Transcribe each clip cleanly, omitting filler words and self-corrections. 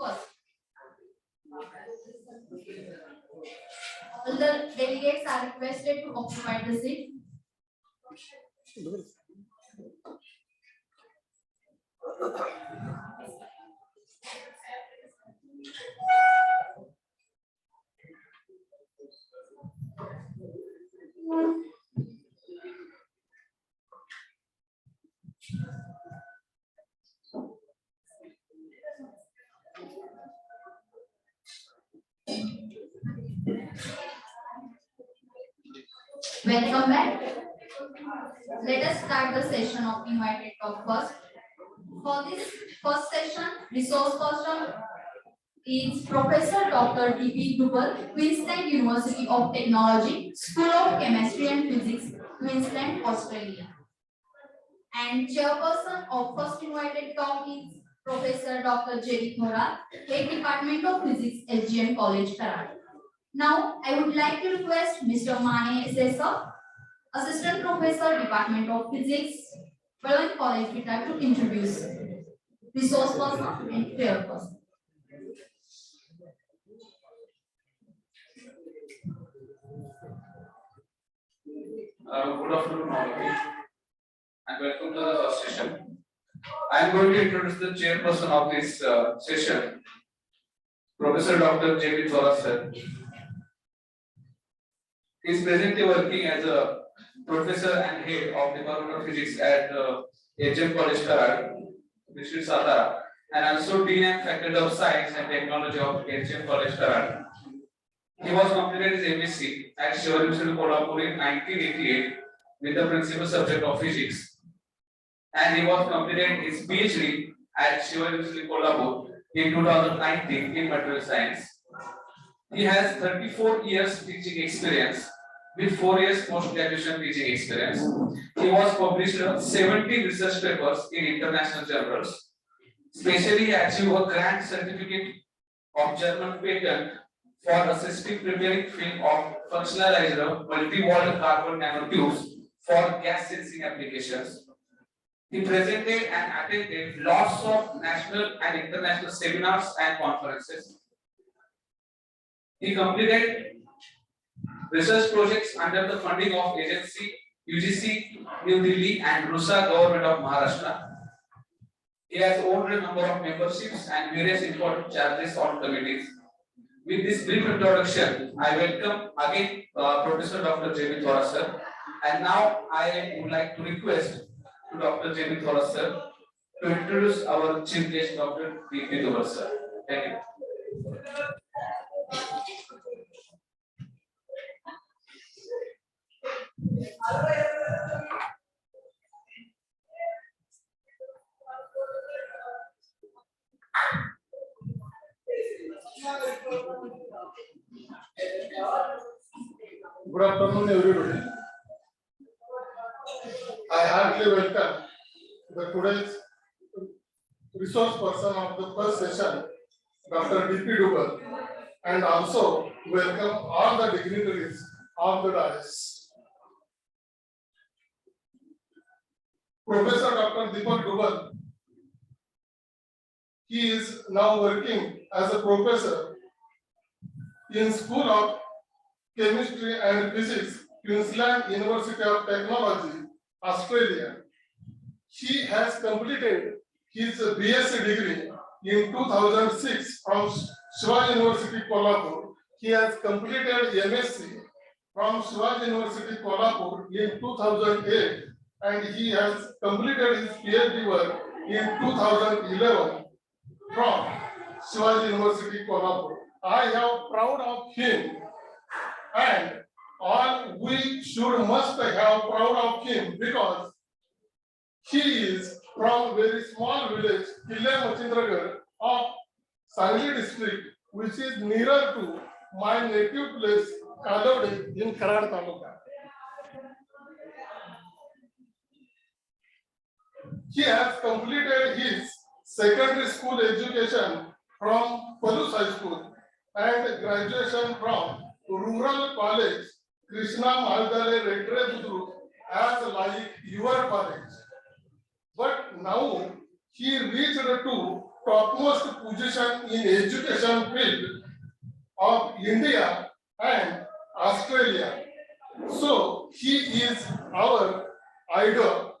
first. All the delegates are requested to occupy the seat. Welcome back. Let us start the session of invited talk first. For this first session, resource person is Professor Dr. D.P. Dubal, Queensland University of Technology, School of Chemistry and Physics, Queensland, Australia. And chairperson of first invited talk is Professor Dr. J.D. Thorat, Head Department of Physics, SGM College, Karate. Now, I would like to request Mr. Mane Sesa, Assistant Professor, Department of Physics, Berlin College, Guitar, to introduce resource person and chairperson. Good afternoon, all of you, and welcome to the first session. I am going to introduce the chairperson of this session, Professor Dr. J.B. Thorat sir. He is presently working as a professor and head of Department of Physics at HM College, Karad, District Satara, and also Dean and Faculty of Science and Technology of HM College, Karad. He was completed his MSc at Shiva University, Kolhapur in 1988 with the principal subject of physics, and he was completed his PhD at Shiva University, Kolhapur in 2019 in material science. He has 34 years teaching experience with 4 years post-graduation teaching experience. He was published 70 research papers in international journals. Especially, he achieved a grant certificate of German patent for assisting preparing film of functionalized multi-walled carbon nanotubes for gas sensing applications. He presented and attended lots of national and international seminars and conferences. He completed research projects under the funding of agency UGC, New Delhi and Rusa government of Maharashtra. He has owned a number of memberships and various important charges on committees. With this brief introduction, I welcome again Professor Dr. J.B. Thorat sir. And now I would like to request to Dr. J.B. Thorat sir to introduce our chief guest, Dr. D.P. Dubal sir. Thank you. Good afternoon, everybody. I heartily welcome the today's resource person of the first session, Dr. D.P. Dubal, and also welcome all the dignitaries of the dais. Professor Dr. Deepak Dubal, he is now working as a professor in School of Chemistry and Physics, Queensland University of Technology, Australia. He has completed his BSc degree in 2006 from Shiva University, Kolhapur. He has completed MSc from Shiva University, Kolhapur in 2008, and he has completed his PhD work in 2011 from Shiva University, Kolhapur. I am proud of him, and all we must have proud of him because he is from very small village, Kille Machindragarh of Sangli district, which is nearer to my native place, Kalavade in Karad Taluka. He has completed his secondary school education from Palus High School and graduation from Rural College, Krishna Mahadale Redre as like your college. But now he reached to topmost position in education field of India and Australia. So he is our idol.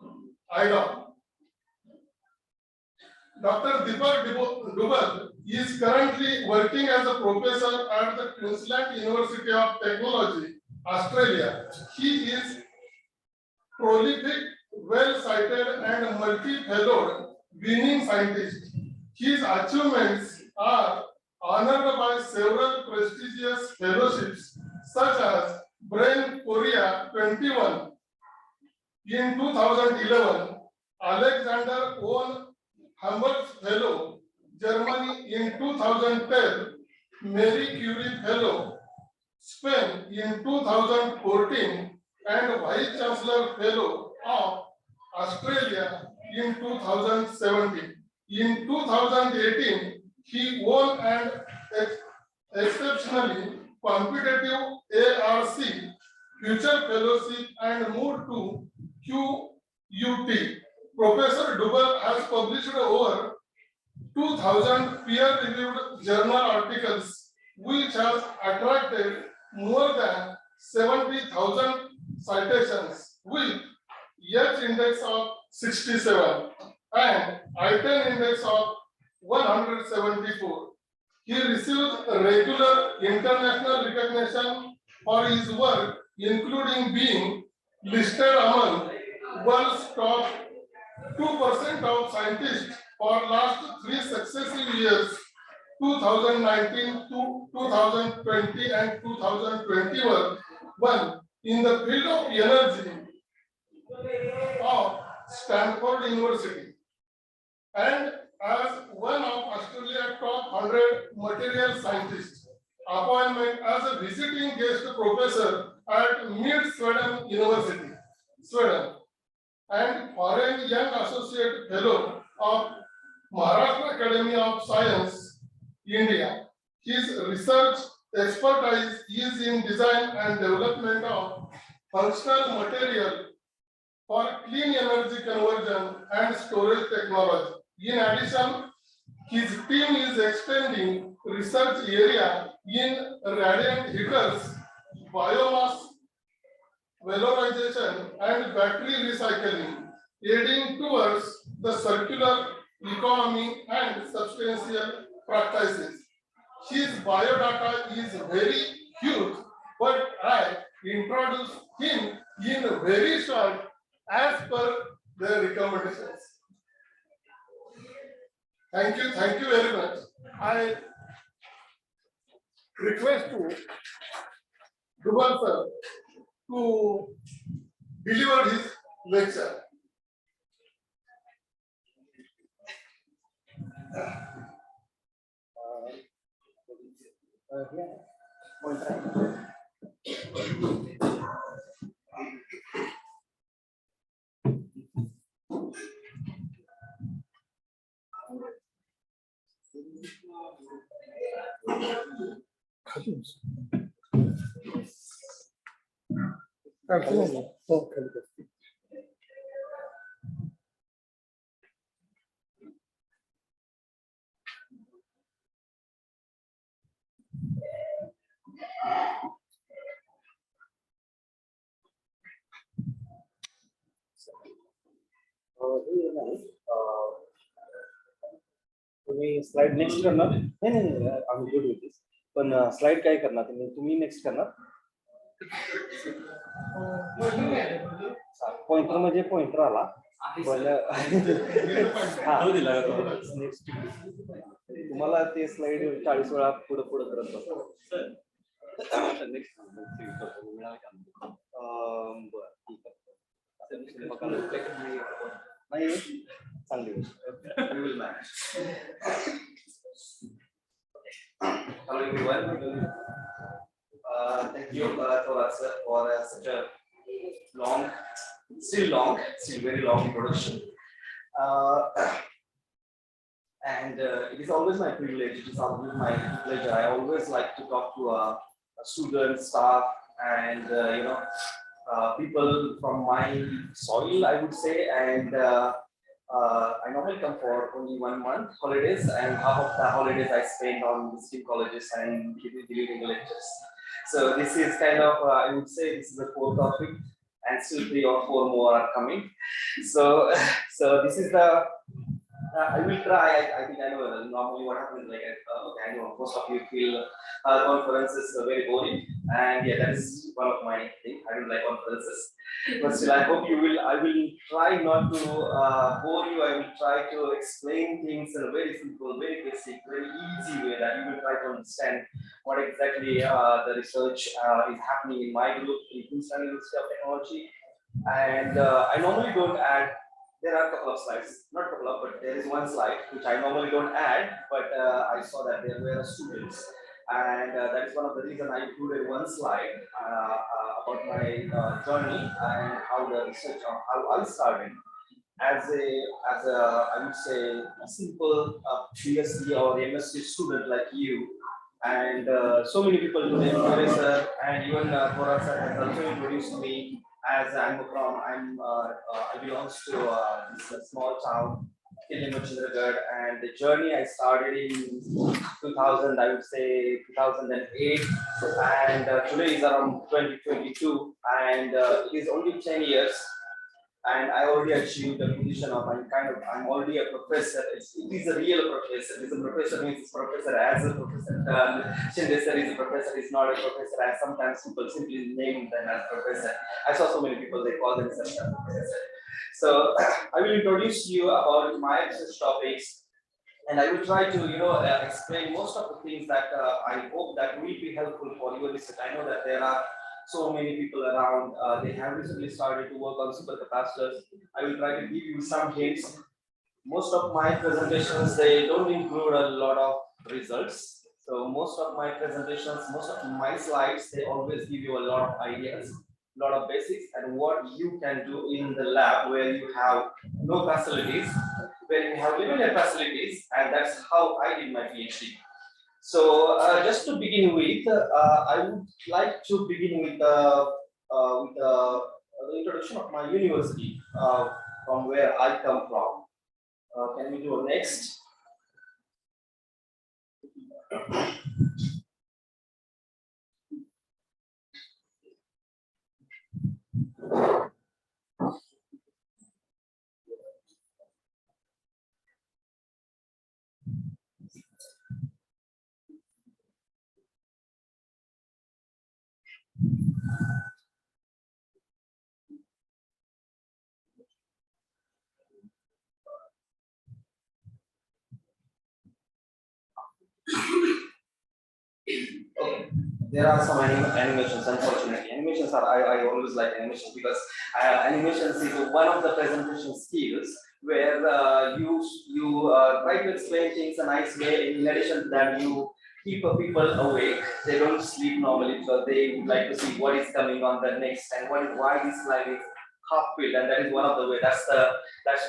Dr. Deepak Dubal is currently working as a professor at the Queensland University of Technology, Australia. He is prolific, well-cited and multi-fellowed winning scientist. His achievements are honored by several prestigious fellowships such as Brain Korea 21 in 2011, Alexander Von Humboldt Fellow, Germany in 2010, Marie Curie Fellow, Spain in 2014, and Vice Chancellor Fellow of Australia in 2017. In 2018, he won an exceptionally competitive ARC Future Fellowship and moved to QUT. Professor Dubal has published over 2,000 peer-reviewed journal articles, which has attracted more than 70,000 citations with H index of 67 and I-10 index of 174. He receives regular international recognition for his work, including being listed among world's top 2% of scientists for last 3 successive years, 2019 to 2020 and 2021, in the field of energy of Stanford University, and as one of Australia's top 100 material scientists. Appointment as a visiting guest professor at Mid Sweden University, Sweden, and foreign young associate fellow of Maharashtra Academy of Science, India. His research expertise is in design and development of functional material for clean energy conversion and storage technology. In addition, his team is extending research area in radiant heaters, biomass valorization and battery recycling, aiding towards the circular economy and substantial practices. His biodata is very huge, but I introduce him in very short as per the recommendations. Thank you very much. I request to Dubal sir to deliver his lecture. Absolutely. तुम्ही slide next करणार नाही आम्ही good with this पण slide काय करणार तुम्ही next करणार pointer म्हणजे पॉइंटर आला पण नेक्स्ट तुम्हाला ते स्लाइड 40 वेळा पुढे करत नेक्स्ट नाही चांगली Hello everyone. Thank you for such a still very long introduction. And it is always my privilege. It is always my pleasure. I always like to talk to students, staff, and people from my soil, I would say, and I normally come for only 1 month holidays, and half of the holidays I spend on visiting colleges and delivering lectures. So this is kind of, I would say this is the core topic, and still 3 or 4 more are coming. So, so this is the I will try. I think I know normally what happens. Like okay, I know most of you feel conferences are very boring, and yeah, that is one of my things. I don't like conferences, but still, I hope you will. I will try not to bore you. I will try to explain things in a very simple, very basic, very easy way that you will try to understand what exactly the research is happening in my group in Queensland University of Technology. And I normally don't add. There are a couple of slides, not a couple of, but there is one slide which I normally don't add, but I saw that there were students, and that is one of the reasons I included one slide about my journey and how the research, how I started as a I would say a simple PhD or MSc student like you, and so many people today, professor and even Koran sir has also introduced me as I belongs to this small town in Chandragarh, and the journey I started in 2000, I would say 2008, and today is around 2022, and it is only 10 years, and I already achieved the position of I'm already a professor. It is a real professor. It's a professor means it's professor as a professor. Shinde sir is a professor. Is not a professor as sometimes people simply name them as professor. I saw so many people they call themselves a professor. So I will introduce you about my research topics, and I will try to explain most of the things that I hope that will be helpful for your research. I know that there are so many people around. They have recently started to work on supercapacitors. I will try to give you some hints. Most of my presentations they don't include a lot of results. So most of my presentations, most of my slides, they always give you a lot of ideas, a lot of basics, and what you can do in the lab where you have no facilities, where you have limited facilities, and that's how I did my PhD. So just to begin with, I would like to begin with the introduction of my university from where I come from. Can we do next? Okay. There are some animations, unfortunately. Animations are, I always like animations because animations is one of the presentation skills where you try to explain things a nice way. In addition to that, you keep people awake. They don't sleep normally because they would like to see what is coming on the next and why this slide is half filled, and that is one of the way. That's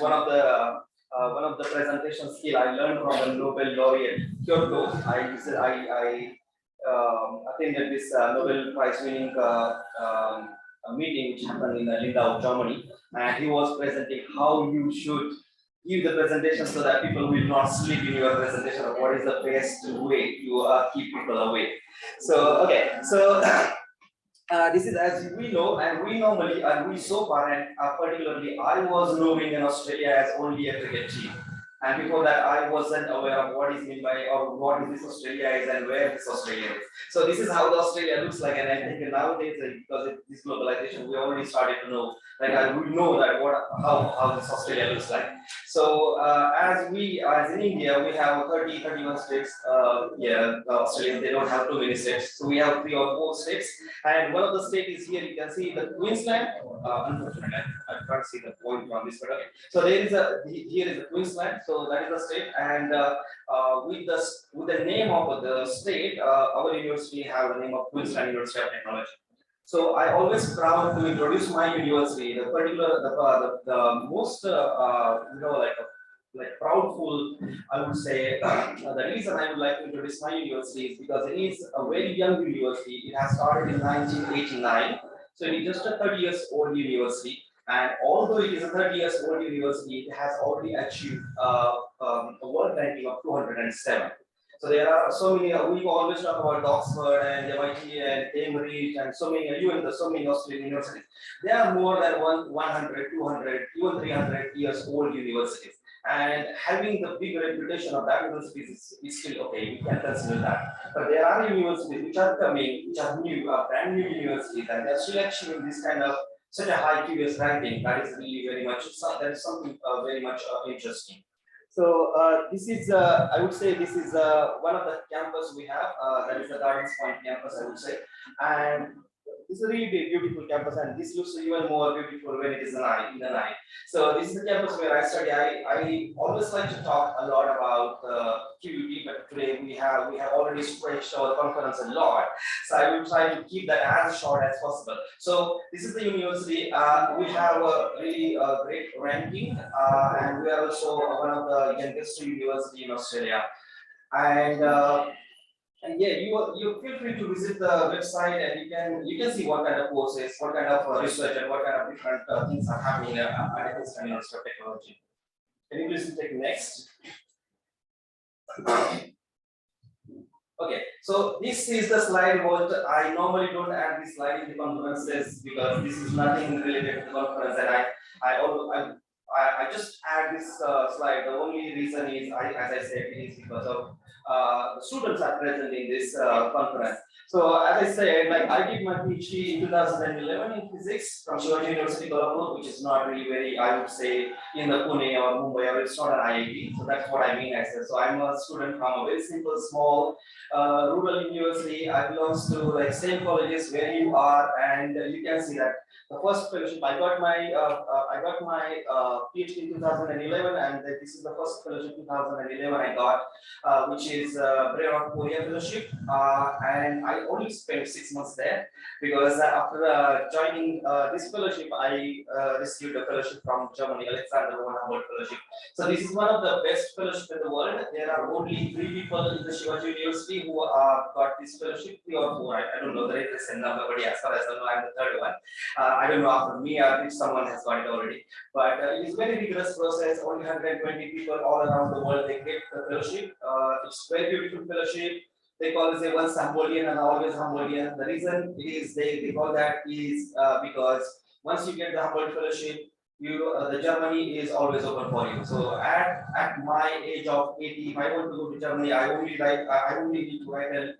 one of the presentation skill I learned from the Nobel laureate Kyoto. I attended this Nobel Prize winning meeting which happened in Lindau, Germany, and he was presenting how you should give the presentation so that people will not sleep in your presentation, or what is the best way to keep people awake. So, okay, so this is as we know, and we normally, and we so far, and particularly I was knowing in Australia as only a cricket team. And before that, I wasn't aware of what is meant by or what is this Australia is and where this Australia is. So this is how the Australia looks like, and I think nowadays, because of this globalization, we already started to know, like we know that how this Australia looks like. So as in India, we have 31 states. Australia, they don't have too many states, so we have 3 or 4 states. And one of the states is here. You can see the Queensland. Unfortunately, I can't see the point on this photo. So here is the Queensland. So that is the state, and with the name of the state, our university have the name of Queensland University of Technology. So I always proud to introduce my university. The particular the most like proudful, I would say, the reason I would like to introduce my university is because it is a very young university. It has started in 1989, so it is just a 30 years old university. And although it is a 30 years old university, it has already achieved a world ranking of 207. So there are so many, we always talk about Oxford and MIT and Cambridge and so many, so many Australian universities. They are more than 100, 200, even 300 years old universities. And having the big reputation of that universities is still okay, we can consider that. But there are universities which are coming, which are new, brand new universities, and they're still achieving this kind of such a high QS ranking. That is really very much, that is something very much interesting. So this is, I would say, this is one of the campus we have. That is the Gardens Point campus, I would say, and this is a really beautiful campus, and this looks even more beautiful when it is in the night. So this is the campus where I study. I always like to talk a lot about QUT, but today we have already stretched our conference a lot. So I will try to keep that as short as possible. So this is the university. We have a really great ranking, and we are also one of the youngest university in Australia. And yeah, you feel free to visit the website, and you can see what kind of courses, what kind of research, and what kind of different things are happening at this University of Technology. Can you please take next? Okay, so this is the slide. What I normally don't add this slide in the conferences because this is nothing related to the conference, and I just add this slide. The only reason is, as I said, is because of the students are present in this conference. So as I said, like I did my PhD in 2011 in physics from Shivaji University, Kolhapur, which is not really very, I would say, in the Pune or Mumbai, or it's not an IIT. So that's what I mean. I said, so I'm a student from a very simple, small rural university. I belong to like same colleges where you are, and you can see that the first fellowship I got my PhD in 2011, and this is the first fellowship 2011 I got, which is Brain Korea fellowship, and I only spent 6 months there because after joining this fellowship, I received a fellowship from Germany, Alexander von Humboldt fellowship. So this is one of the best fellowships in the world. There are only 3 people in the Shivaji University who got this fellowship, 3 or 4. I don't know the recent number, but as far as I know, I'm the third one. I don't know after me or if someone has got it already. But it is very rigorous process. Only 120 people all around the world they get the fellowship. It's very beautiful fellowship. They call it once Humboldtian and always Humboldtian. The reason is they call that is because once you get the Humboldt fellowship, the Germany is always open for you. So at my age of 80, if I want to go to Germany, I only need to write an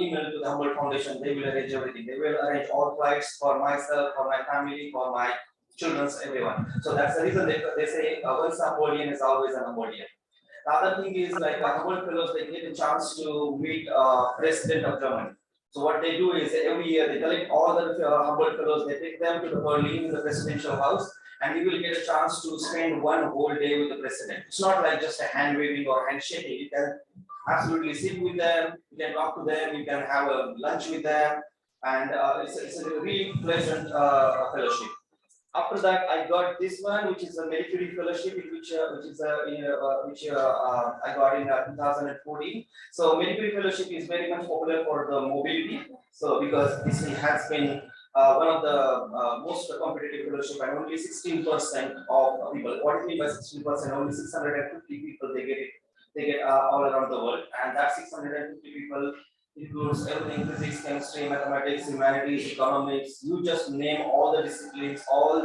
email to the Humboldt Foundation. They will arrange everything. They will arrange all flights for myself, for my family, for my children's, everyone. So that's the reason they say once a Humboldtian is always an Humboldtian. The other thing is like Humboldt fellows, they get a chance to meet President of Germany. So what they do is every year they collect all the Humboldt fellows, they take them to the Berlin, the presidential house, and you will get a chance to spend one whole day with the president. It's not like just a hand waving or handshaking. You can absolutely sit with them, you can talk to them, you can have a lunch with them, and it's a really pleasant fellowship. After that, I got this one, which is a Marie Curie fellowship, which I got in 2014. So Marie Curie fellowship is very much popular for the mobility. So because this has been one of the most competitive fellowship, and only 16% of people. What do you mean by 16%? Only 650 people they get it. They get all around the world, and that 650 people includes everything: physics, chemistry, mathematics, humanities, economics. You just name all the disciplines, all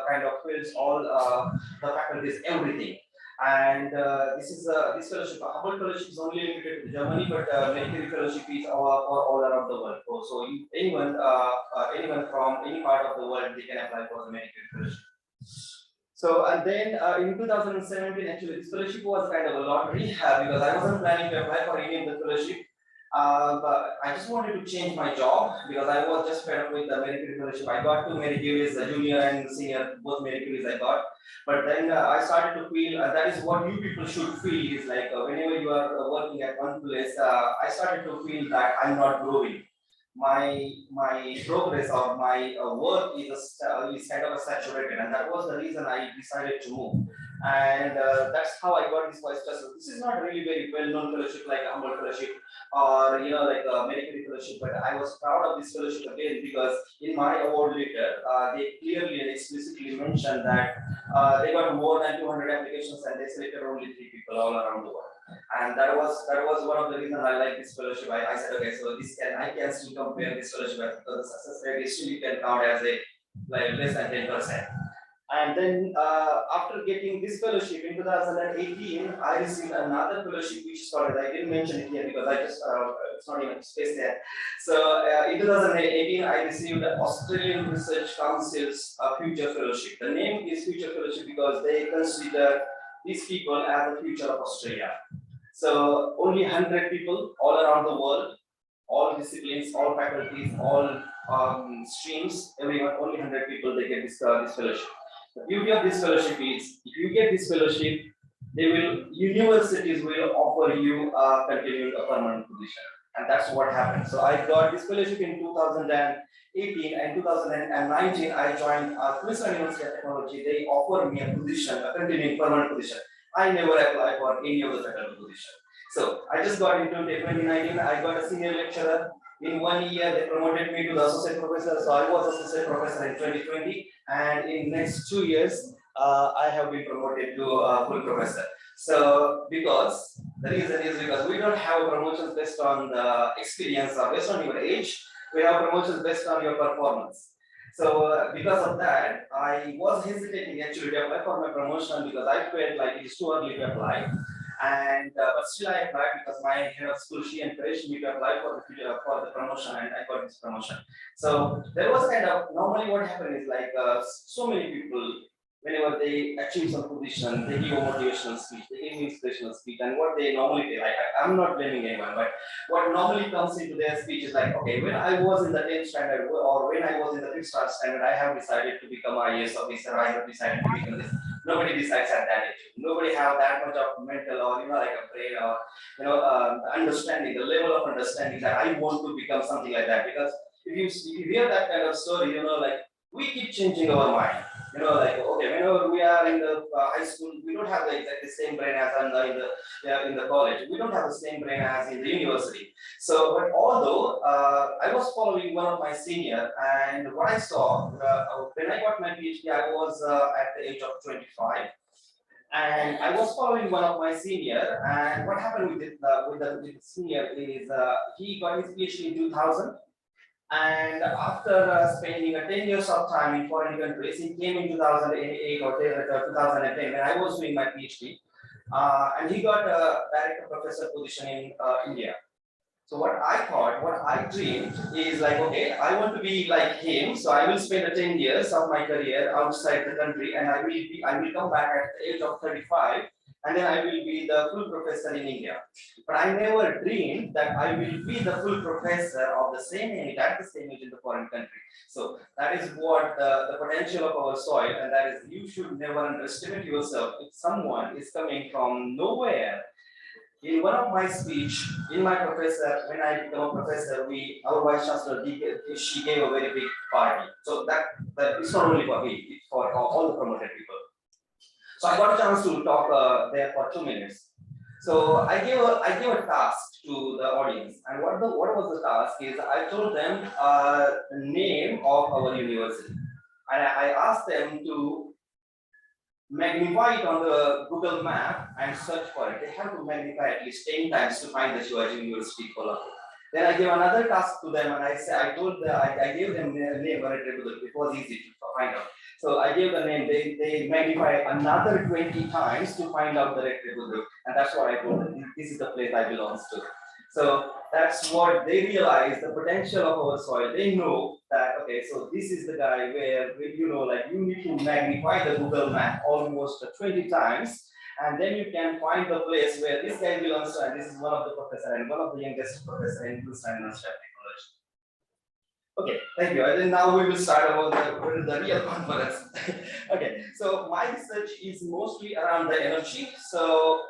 kind of fields, all the faculties, everything. And this fellowship, Humboldt fellowship is only limited to Germany, but Marie Curie fellowship is all around the world. So anyone from any part of the world, they can apply for the Marie Curie fellowship. So and then in 2017, actually, this fellowship was kind of a lottery because I wasn't planning to apply for any of the fellowship. But I just wanted to change my job because I was just fed up with the Marie Curie fellowship. I got 2 Marie Curies, the junior and senior, both Marie Curies I got. But then I started to feel that is what you people should feel is like whenever you are working at one place, I started to feel that I'm not growing. My progress or my work is kind of saturated, and that was the reason I decided to move. And that's how I got this vice chancellor. This is not really very well-known fellowship like a Humboldt fellowship or like a Marie Curie fellowship, but I was proud of this fellowship again because in my award letter they clearly and explicitly mentioned that they got more than 200 applications and they selected only 3 people all around the world. And that was one of the reasons I like this fellowship. I said, okay, so I can still compare this fellowship because the success rate is still can count as a like less than 10%. And then after getting this fellowship in 2018, I received another fellowship which started. I didn't mention it here because I just it's not even space there. So in 2018, I received the Australian Research Council's Future Fellowship. The name is Future Fellowship because they consider these people as the future of Australia. So only 100 people all around the world, all disciplines, all faculties, all streams, everyone, only 100 people they get this fellowship. The beauty of this fellowship is, if you get this fellowship, universities will offer you a permanent position, and that's what happened. So I got this fellowship in 2018 and 2019. I joined Queensland University of Technology. They offered me a position, a continuing permanent position. I never applied for any of the faculty position. So I just got into 2019. I got a senior lecturer. In 1 year, they promoted me to the associate professor. So I was associate professor in 2020, and in next 2 years, I have been promoted to full professor. So because the reason is because we don't have promotions based on the experience or based on your age. We have promotions based on your performance. So because of that, I was hesitating actually to apply for my promotion because I felt like it is too early to apply. And but still I applied because my head of school, she encouraged me to apply for the promotion, and I got this promotion. So there was kind of, normally what happened is like so many people, whenever they achieve some position, they give a motivational speech, they give inspirational speech, and what they normally do, like I'm not blaming anyone, but what normally comes into their speech is like, okay, when I was in the 10th standard or when I was in the 5th star standard, I have decided to become an IAS officer, I have decided to become this. Nobody decides at that age. Nobody have that much of mental or like a brain or understanding, the level of understanding that I want to become something like that. Because if you hear that kind of story, like we keep changing our mind. Like okay, whenever we are in the high school, we don't have the exactly same brain as in the college. We don't have the same brain as in the university. So, but although I was following one of my senior, and what I saw when I got my PhD, I was at the age of 25. And I was following one of my senior, and what happened with the senior is he got his PhD in 2000, and after spending 10 years of time in foreign countries, he came in 2008 or 2010 when I was doing my PhD, and he got a director professor position in India. So what I dreamed is like, okay, I want to be like him, so I will spend 10 years of my career outside the country, and I will come back at the age of 35, and then I will be the full professor in India. But I never dreamed that I will be the full professor of the same age at the same age in the foreign country. So that is what the potential of our soil, and that is you should never underestimate yourself. If someone is coming from nowhere. In one of my speech, in my professor, when I became a professor, our vice chancellor, she gave a very big party. So that it's not only for me, it's for all the promoted people. So I got a chance to talk there for 2 minutes. So I gave a task to the audience, and what was the task is I told them the name of our university, and I asked them to magnify it on the Google map and search for it. They have to magnify at least 10 times to find the Shivaji University Colombo. Then I gave another task to them, and I gave them their name very regularly. It was easy to find out. So I gave the name. They magnify another 20 times to find out the retribute, and that's what I told them. This is the place I belong to. So that's what they realize, the potential of our soil. They know that, okay, so this is the guy where like you need to magnify the Google map almost 20 times, and then you can find the place where this guy belongs to, and this is one of the professor and one of the youngest professor in Queensland University of Technology. Okay, thank you. And then now we will start about the real conference. Okay, so my research is mostly around the energy. So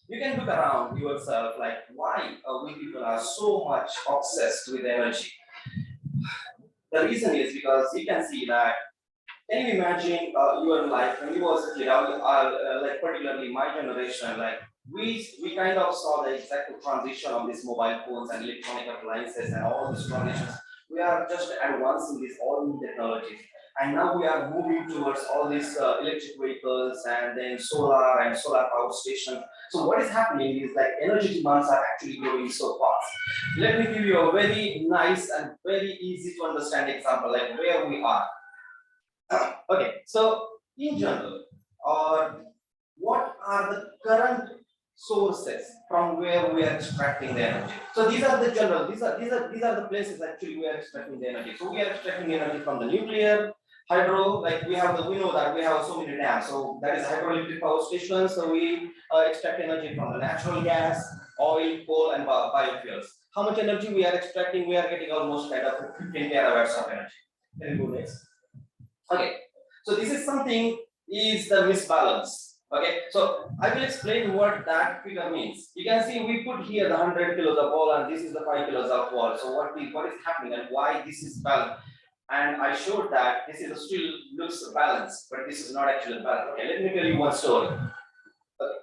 you can look around yourself, like why we people are so much obsessed with energy. The reason is because you can see that Can you imagine your life when you was a kid, like particularly my generation, like we kind of saw the exact transition of these mobile phones and electronic appliances and all these transitions. We are just advancing these all new technologies. And now we are moving towards all these electric vehicles and then solar power stations. So what is happening is like energy demands are actually growing so fast. Let me give you a very nice and very easy to understand example, like where we are. Okay, so in general, or what are the current sources from where we are extracting the energy? So these are the general, these are the places actually we are extracting the energy. So we are extracting energy from the nuclear, hydro, like we know that we have so many dams. So that is hydroelectric power stations. So we extract energy from the natural gas, oil, coal, and biofuels. How much energy we are extracting? We are getting almost kind of 15 terawatts of energy. Can we go next? Okay, so this is something is the misbalance. Okay, so I will explain what that figure means. You can see we put here the 100 kilos of ball and this is the 5 kilos of ball. So what is happening and why this is balanced? And I showed that this is still looks balanced, but this is not actually balanced. Okay, let me tell you one story. Okay.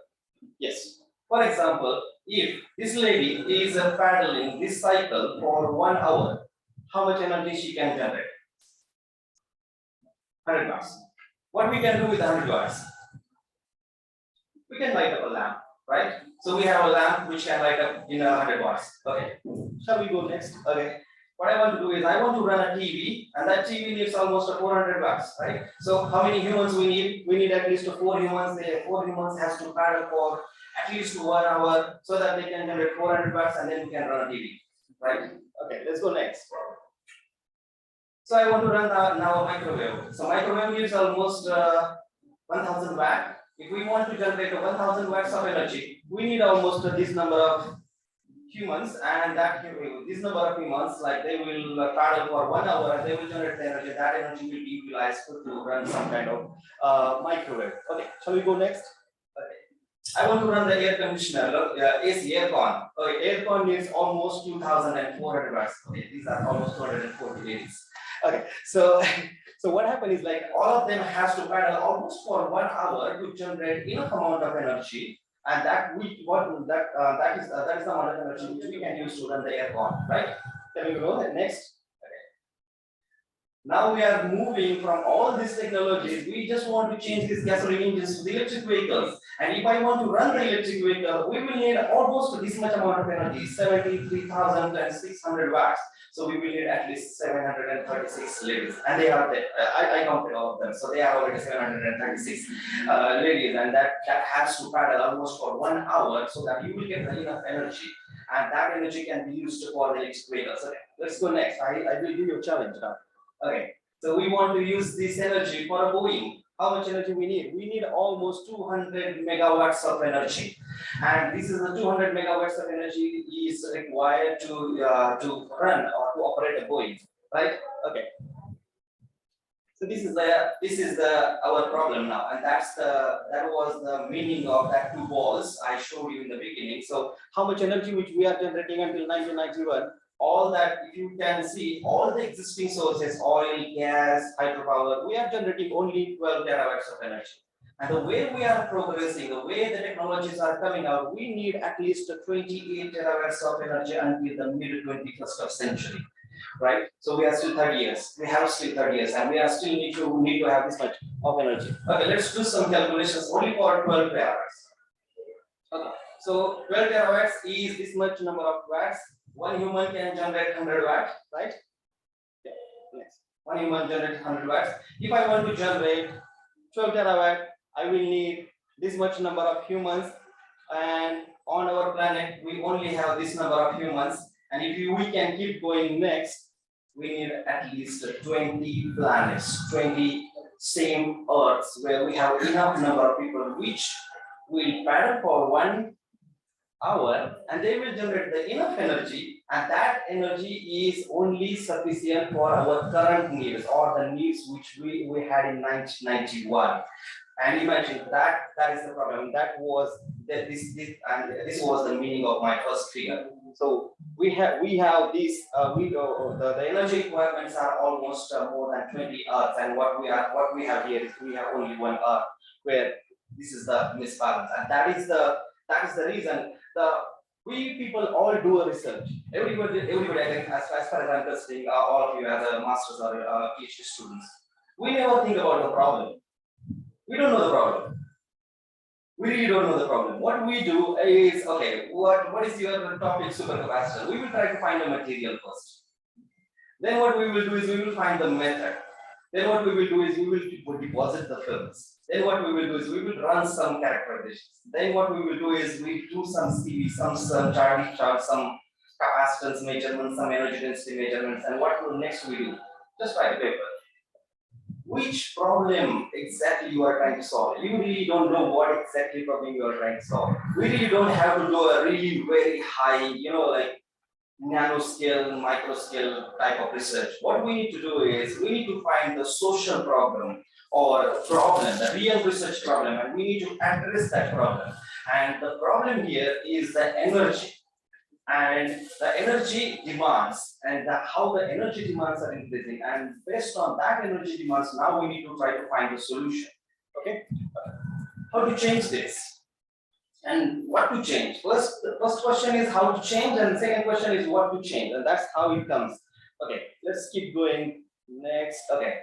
Yes. For example, if this lady is paddling this cycle for 1 hour, how much energy she can generate? 100 watts. What we can do with 100 watts? We can light up a lamp, right? So we have a lamp which can light up in 100 watts. Okay. Shall we go next? Okay. What I want to do is I want to run a TV, and that TV needs almost 400 watts, right? So how many humans we need? We need at least 4 humans. The 4 humans has to paddle for at least 1 hour so that they can generate 400 watts, and then we can run a TV, right? Okay. Let's go next. So I want to run now a microwave. So microwave gives almost 1000 watt. If we want to generate 1000 watts of energy, we need almost this number of humans, and that this number of humans, like they will paddle for 1 hour and they will generate the energy. That energy will be utilized to run some kind of microwave. Okay, shall we go next? Okay. I want to run the air conditioner, AC aircon. Okay, aircon needs almost 2400 watts. Okay, these are almost 240 degrees. Okay, so what happens is like all of them has to paddle almost for 1 hour to generate enough amount of energy, and that is the amount of energy which we can use to run the aircon, right? Can we go next? Now we are moving from all these technologies. We just want to change these gasoline engines to the electric vehicles. And if I want to run the electric vehicle, we will need almost this much amount of energy, 73,600 watts. So we will need at least 736 ladies. And they are there. I counted all of them. So they are already 736 ladies. And that has to paddle almost for 1 hour so that you will get enough energy. And that energy can be used for the electric vehicles. Okay, let's go next. I will give you a challenge now. Okay, so we want to use this energy for a Boeing. How much energy we need? We need almost 200 megawatts of energy, and this is the 200 megawatts of energy is required to run or to operate a Boeing, right? Okay. So this is our problem now, and that was the meaning of that 2 balls I showed you in the beginning. So how much energy which we are generating until 1991? All that, if you can see, all the existing sources, oil, gas, hydropower, we are generating only 12 terawatts of energy. And the way we are progressing, the way the technologies are coming out, we need at least 28 terawatts of energy until the mid 21st of century, right? So we are still 30 years. We have still 30 years, and we are still need to have this much of energy. Okay, let's do some calculations only for 12 terawatts. Okay, so 12 terawatts is this much number of watts. One human can generate 100 watts, right? Yeah. Next. One human generates 100 watts. If I want to generate 12 terawatt, I will need this much number of humans, and on our planet we only have this number of humans. And if we can keep going next, we need at least 20 planets, 20 same Earths where we have enough number of people which will paddle for 1 hour, and they will generate the enough energy, and that energy is only sufficient for our current needs or the needs which we had in 1991. And imagine that is the problem. That was this was the meaning of my first figure. So we have these the energy requirements are almost more than 20 Earths, and what we have here is we have only 1 Earth, where this is the misbalance, and that is the reason we people all do a research. Everybody I think, as far as I'm concerned, all of you as a master's or PhD students, we never think about the problem. We don't know the problem. We really don't know the problem. What we do is, okay, what is your topic supercapacitor? We will try to find the material first. Then what we will do is we will find the method. Then what we will do is we will deposit the films. Then what we will do is we will run some characterizations. Then what we will do is we do some CV, some charting charts, some capacitance measurements, some energy density measurements, and what will next we do? Just write a paper. Which problem exactly you are trying to solve? You really don't know what exactly problem you are trying to solve. We really don't have to do a really very high, like nanoscale, microscale type of research. What we need to do is we need to find the social problem or problem, the real research problem, and we need to address that problem. And the problem here is the energy. And the energy demands and how the energy demands are increasing, and based on that energy demands, now we need to try to find a solution. Okay, how to change this and what to change? The first question is how to change, and the second question is what to change, and that's how it comes. Okay, let's keep going. Next, okay,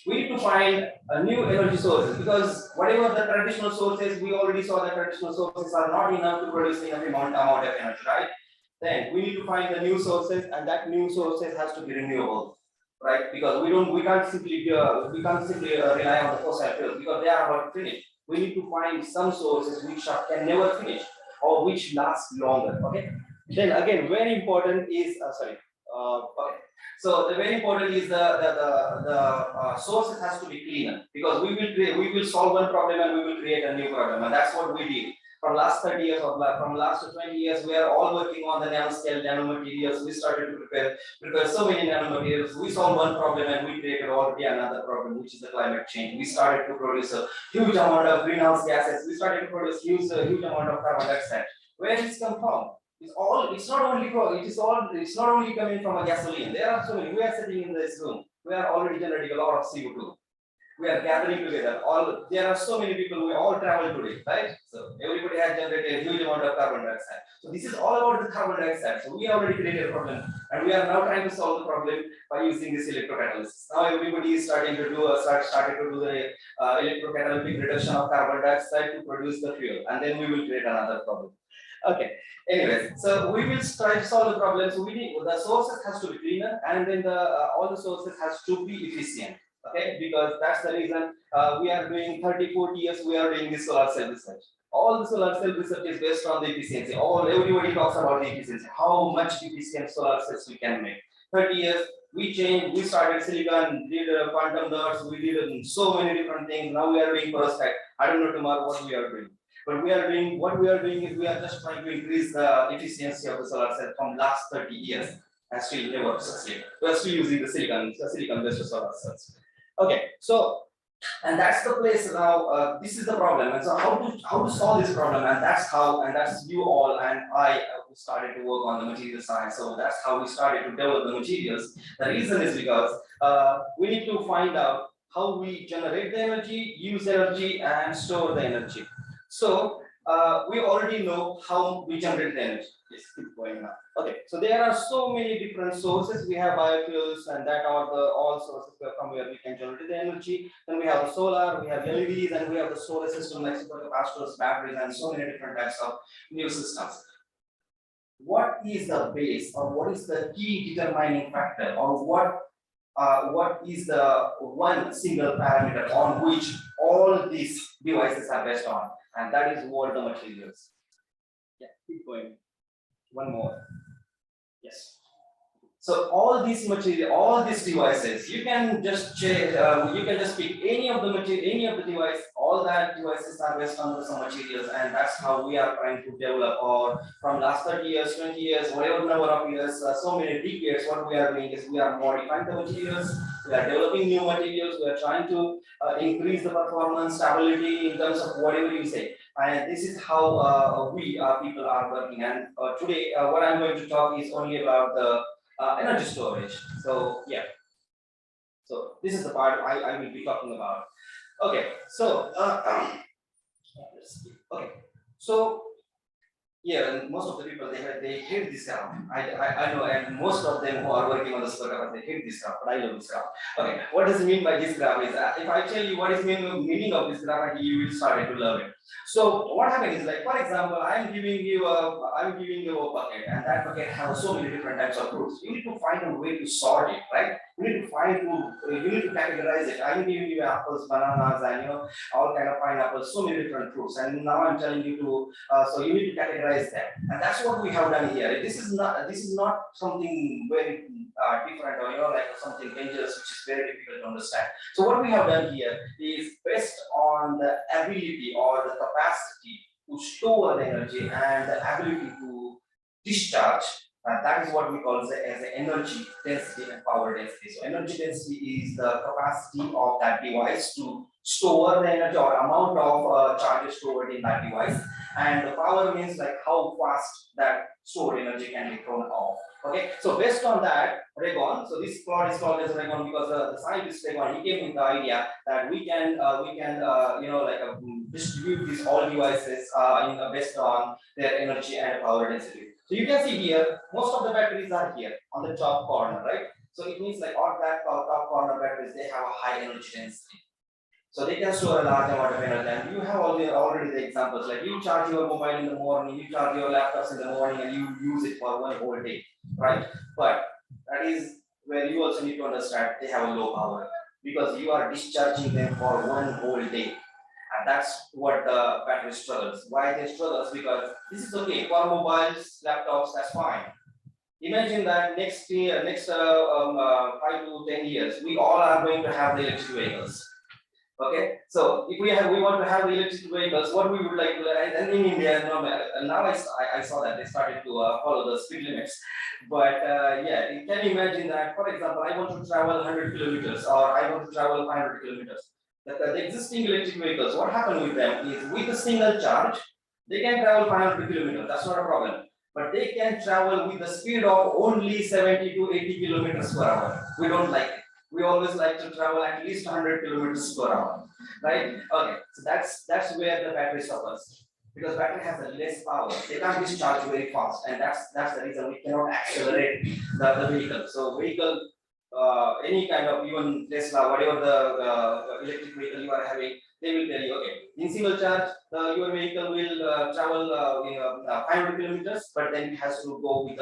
we need to find a new energy sources, because whatever the traditional sources, we already saw that traditional sources are not enough to produce enough amount of energy, right? Then we need to find the new sources, and that new sources has to be renewable, right? Because we can't simply rely on the fossil fuels because they are about finished. We need to find some sources which can never finish or which last longer. Okay. Then again, very important is okay. So the very important is the sources has to be cleaner, because we will solve one problem and we will create a new problem, and that's what we did. From last 30 years or from last 20 years, we are all working on the nanoscale nanomaterials. We started to prepare so many nanomaterials. We solved one problem and we created already another problem, which is the climate change. We started to produce a huge amount of greenhouse gases. We started to produce huge amount of carbon dioxide. Where it's come from? It's not only coming from a gasoline. There are so many. We are sitting in this room. We are already generating a lot of CO2. We are gathering together. There are so many people. We all travel today, right? So everybody has generated a huge amount of carbon dioxide. So this is all about the carbon dioxide. So we already created a problem, and we are now trying to solve the problem by using this electrocatalysis. Now everybody is started to do the electrocatalytic reduction of carbon dioxide to produce the fuel, and then we will create another problem. Okay. Anyways, so we will try to solve the problem. So the sources has to be cleaner, and then all the sources has to be efficient. Okay, because that's the reason we are doing 30-40 years. We are doing this solar cell research. All the solar cell research is based on the efficiency. Everybody talks about the efficiency. How much efficient solar cells we can make. 30 years. We started silicon, did quantum dots. We did so many different things. Now we are doing perovskite. I don't know tomorrow what we are doing. But what we are doing is we are just trying to increase the efficiency of the solar cell from last 30 years, and still never succeed. We are still using the silicon-based solar cells. Okay, so and that's the place now. This is the problem, and so how to solve this problem, and that's you all and I started to work on the material science. So that's how we started to develop the materials. The reason is because we need to find out how we generate the energy, use energy, and store the energy. So we already know how we generate the energy. Yes, keep going now. Okay, so there are so many different sources. We have biofuels, and that are all sources from where we can generate the energy. Then we have the solar, we have LEDs, and we have the solar system like supercapacitors, batteries, and so many different types of new systems. What is the base, or what is the key determining factor, or what is the one single parameter on which all these devices are based on? And that is what the materials. Yeah, keep going. One more. Yes. So all these devices, you can just change. You can just pick any of the device. All that devices are based on some materials, and that's how we are trying to develop. Or from last 30 years, 20 years, whatever number of years, so many decades, what we are doing is we are modifying the materials. We are developing new materials. We are trying to increase the performance, stability in terms of whatever you say. And this is how we people are working. And today, what I'm going to talk is only about the energy storage. So yeah, so this is the part I will be talking about. Okay, so let's see. Okay, so yeah, and most of the people they hate this graph. I know, and most of them who are working on the super graph, they hate this graph, but I love this graph. Okay, what does it mean by this graph is if I tell you what is meaning of this graph, you will start to love it. So what happens is, like, for example, I'm giving you a bucket, and that bucket has so many different types of fruits. You need to find a way to sort it, right? You need to categorize it. I'm giving you apples, bananas, and all kind of pineapples, so many different fruits. And now I'm telling you to so you need to categorize them, and that's what we have done here. This is not something very different, or like something dangerous, which is very difficult to understand. So what we have done here is based on the ability or the capacity to store the energy and the ability to discharge. That is what we call as the energy density and power density. So energy density is the capacity of that device to store the energy or amount of charges stored in that device, and the power means like how fast that stored energy can be thrown off. Okay, so based on that, Regon, so this plot is called as Regon because the scientist Regon, he came with the idea that we can distribute these all devices based on their energy and power density. So you can see here, most of the batteries are here on the top corner, right? So it means like all that top corner batteries, they have a high energy density. So they can store a large amount of energy. And you have already the examples, like you charge your mobile in the morning, you charge your laptops in the morning, and you use it for one whole day, right? But that is where you also need to understand they have a low power because you are discharging them for one whole day. And that's what the battery struggles. Why they struggles? Because this is okay for mobiles, laptops, that's fine. Imagine that next 5 to 10 years, we all are going to have the electric vehicles. Okay, so if we want to have the electric vehicles, what we would like to, and in India, now I saw that they started to follow the speed limits. But yeah, can you imagine that, for example, I want to travel 100 kilometers or I want to travel 500 kilometers. The existing electric vehicles, what happened with them is with a single charge, they can travel 500 kilometers, that's not a problem. But they can travel with the speed of only 70 to 80 kilometers per hour. We don't like it. We always like to travel at least 100 kilometers per hour, right? Okay, so that's where the battery suffers because battery has a less power. They can't discharge very fast, and that's the reason we cannot accelerate the vehicle. So vehicle, any kind of even Tesla, whatever the electric vehicle you are having, they will tell you, okay, in single charge, your vehicle will travel 500 kilometers, but then it has to go with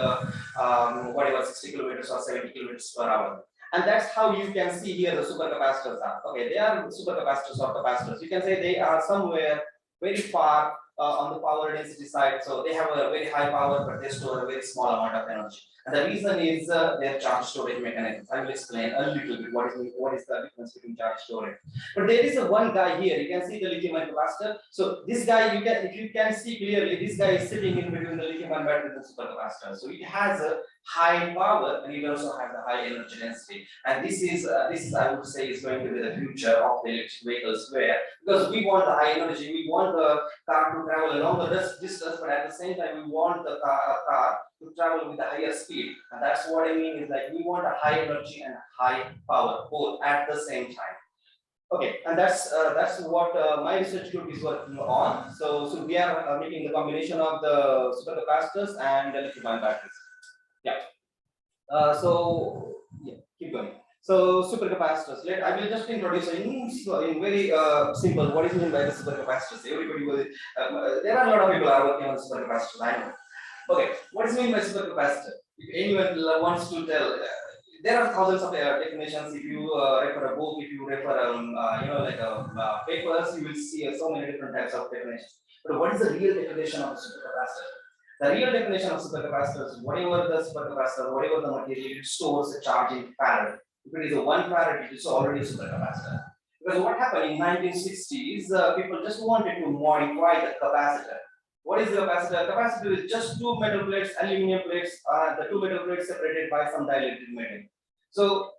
whatever 60 kilometers or 70 kilometers per hour. And that's how you can see here the supercapacitors are. Okay, they are supercapacitors or capacitors. You can say they are somewhere very far on the power density side. So they have a very high power, but they store a very small amount of energy. And the reason is their charge storage mechanism. I will explain a little bit what is the difference between charge storage. But there is one guy here. You can see the lithium-ion capacitor. So this guy, if you can see clearly, this guy is sitting in between the lithium-ion battery and the supercapacitor. So it has a high power and it also has a high energy density. And this is I would say is going to be the future of the electric vehicles, where because we want the high energy, we want the car to travel a longer distance, but at the same time we want the car to travel with a higher speed. And that's what I mean is like we want a high energy and high power both at the same time. Okay, and that's what my research group is working on. So we are making the combination of the supercapacitors and the lithium-ion batteries. Yeah. So yeah, keep going. So supercapacitors. I will just introduce in very simple what is meant by the supercapacitors. Everybody will. There are a lot of people are working on supercapacitors. I know. Okay, what is meant by supercapacitor? If anyone wants to tell, there are thousands of definitions. If you refer a book, if you refer papers, you will see so many different types of definitions. But what is the real definition of a supercapacitor? The real definition of supercapacitor is whatever the supercapacitor, whatever the material, it stores a charge in farad. If it is a 1 farad, it is already a supercapacitor. Because what happened in 1960s, people just wanted to modify the capacitor. What is the capacitor? Capacitor is just 2 metal plates, aluminum plates, the 2 metal plates separated by some dielectric medium. So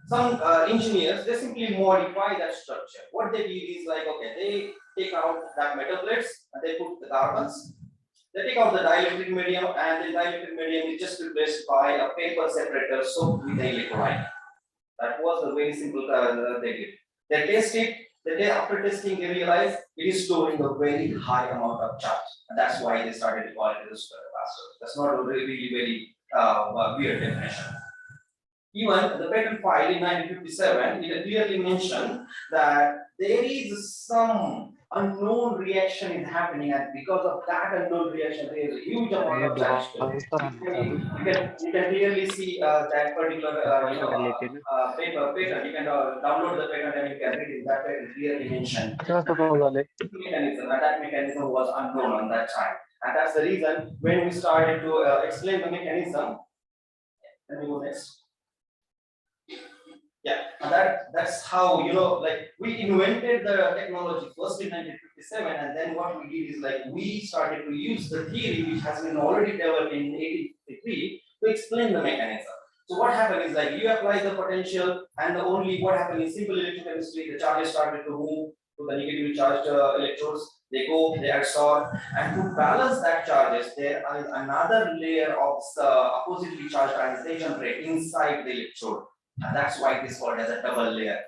some engineers, they simply modify that structure. What they do is like, okay, they take out that metal plates and they put the carbons. They take out the dielectric medium, and the dielectric medium is just replaced by a paper separator soaked with electrolyte. That was the very simple they did. They test it. The day after testing, they realized it is storing a very high amount of charge, and that's why they started to call it a supercapacitor. That's not a really very weird definition. Even the patent file in 1957, it clearly mentioned that there is some unknown reaction is happening, and because of that unknown reaction, there is a huge amount of charge. You can clearly see that particular paper patent. You can download the patent and you can read it. That patent clearly mentioned mechanism, and that mechanism was unknown on that time. And that's the reason when we started to explain the mechanism. Let me go next. Yeah, and that's how, you know, like we invented the technology first in 1957, and then what we did is like we started to use the theory which has been already developed in 1853 to explain the mechanism. So what happened is like you apply the potential, and the only what happened in simple electrochemistry, the charges started to move to the negatively charged electrodes. They go, they absorb, and to balance that charges, there is another layer of oppositely charged ionization rate inside the electrode. And that's why it is called as a double layer,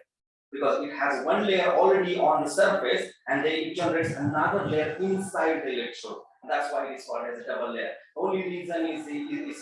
because it has one layer already on the surface and then it generates another layer inside the electrode. And that's why it is called as a double layer. The only reason is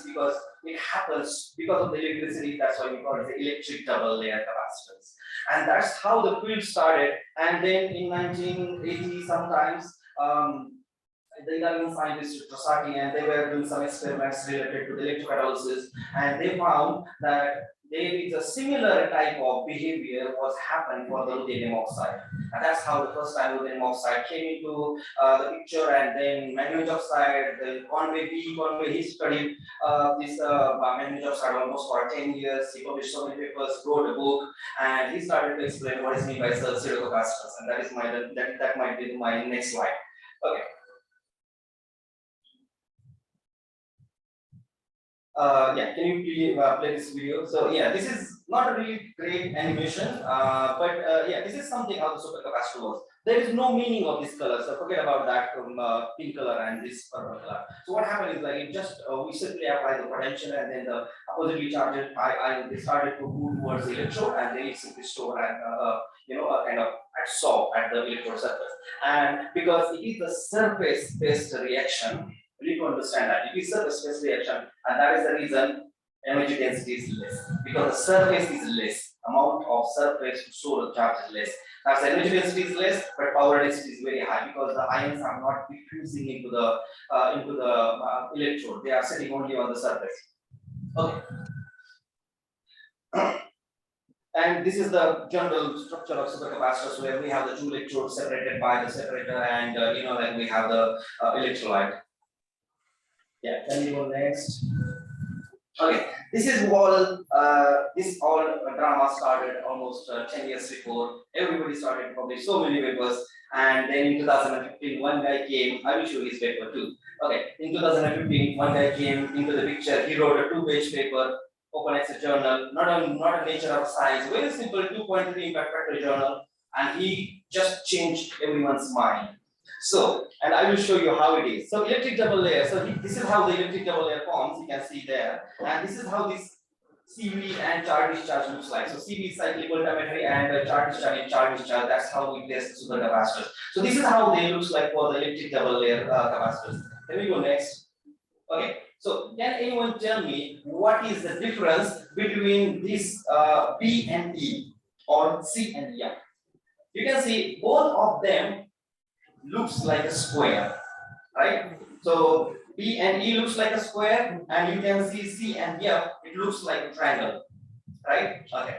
because it happens because of the electricity. That's why we call it the electric double layer capacitance. And that's how the field started. And then in 1980 sometimes, the Italian scientist Rosati, and they were doing some experiments related to the electrocatalysis, and they found that there is a similar type of behavior was happening for the ruthenium oxide. And that's how the first time ruthenium oxide came into the picture, and then manganese oxide, the Conway, he studied this manganese oxide almost for 10 years. He published so many papers, wrote a book, and he started to explain what is meant by pseudocapacitance, and that is that might be my next slide. Okay. Yeah, can you please play this video? So yeah, this is not a really great animation, but yeah, this is something how the supercapacitor works. There is no meaning of this color, so forget about that from pink color and this purple color. So what happened is like it just we simply apply the potential, and then the oppositely charged ion they started to move towards the electrode, and they simply store and you know kind of absorb at the electrode surface. And because it is a surface-based reaction, we need to understand that it is surface-based reaction, and that is the reason energy density is less, because the surface is less, amount of surface to store the charge is less. As energy density is less, but power density is very high, because the ions are not diffusing into the electrode; they are sitting only on the surface. Okay. And this is the general structure of supercapacitors, where we have the two electrodes separated by the separator, and you know, like we have the electrolyte. Yeah, can we go next? Okay, this is all. This all drama started almost 10 years before. Everybody started to publish so many papers, and then in 2015, one guy came. I will show his paper too. Okay, in 2015, one guy came into the picture. He wrote a 2-page paper, open access journal, not a Nature of Science, very simple 2.3 impact factor journal, and he just changed everyone's mind. So, and I will show you how it is. So, electric double layer. So, this is how the electric double layer forms. You can see there, and this is how this CV and charge discharge looks like. So, CV is cyclic voltammetry, and charge discharge. That's how we test the supercapacitors. So, this is how they looks like for the electric double layer capacitors. Can we go next? Okay. So, can anyone tell me what is the difference between this B and E or C and E? You can see both of them looks like a square, right? So B and E looks like a square, and you can see C and F, it looks like a triangle, right? Okay,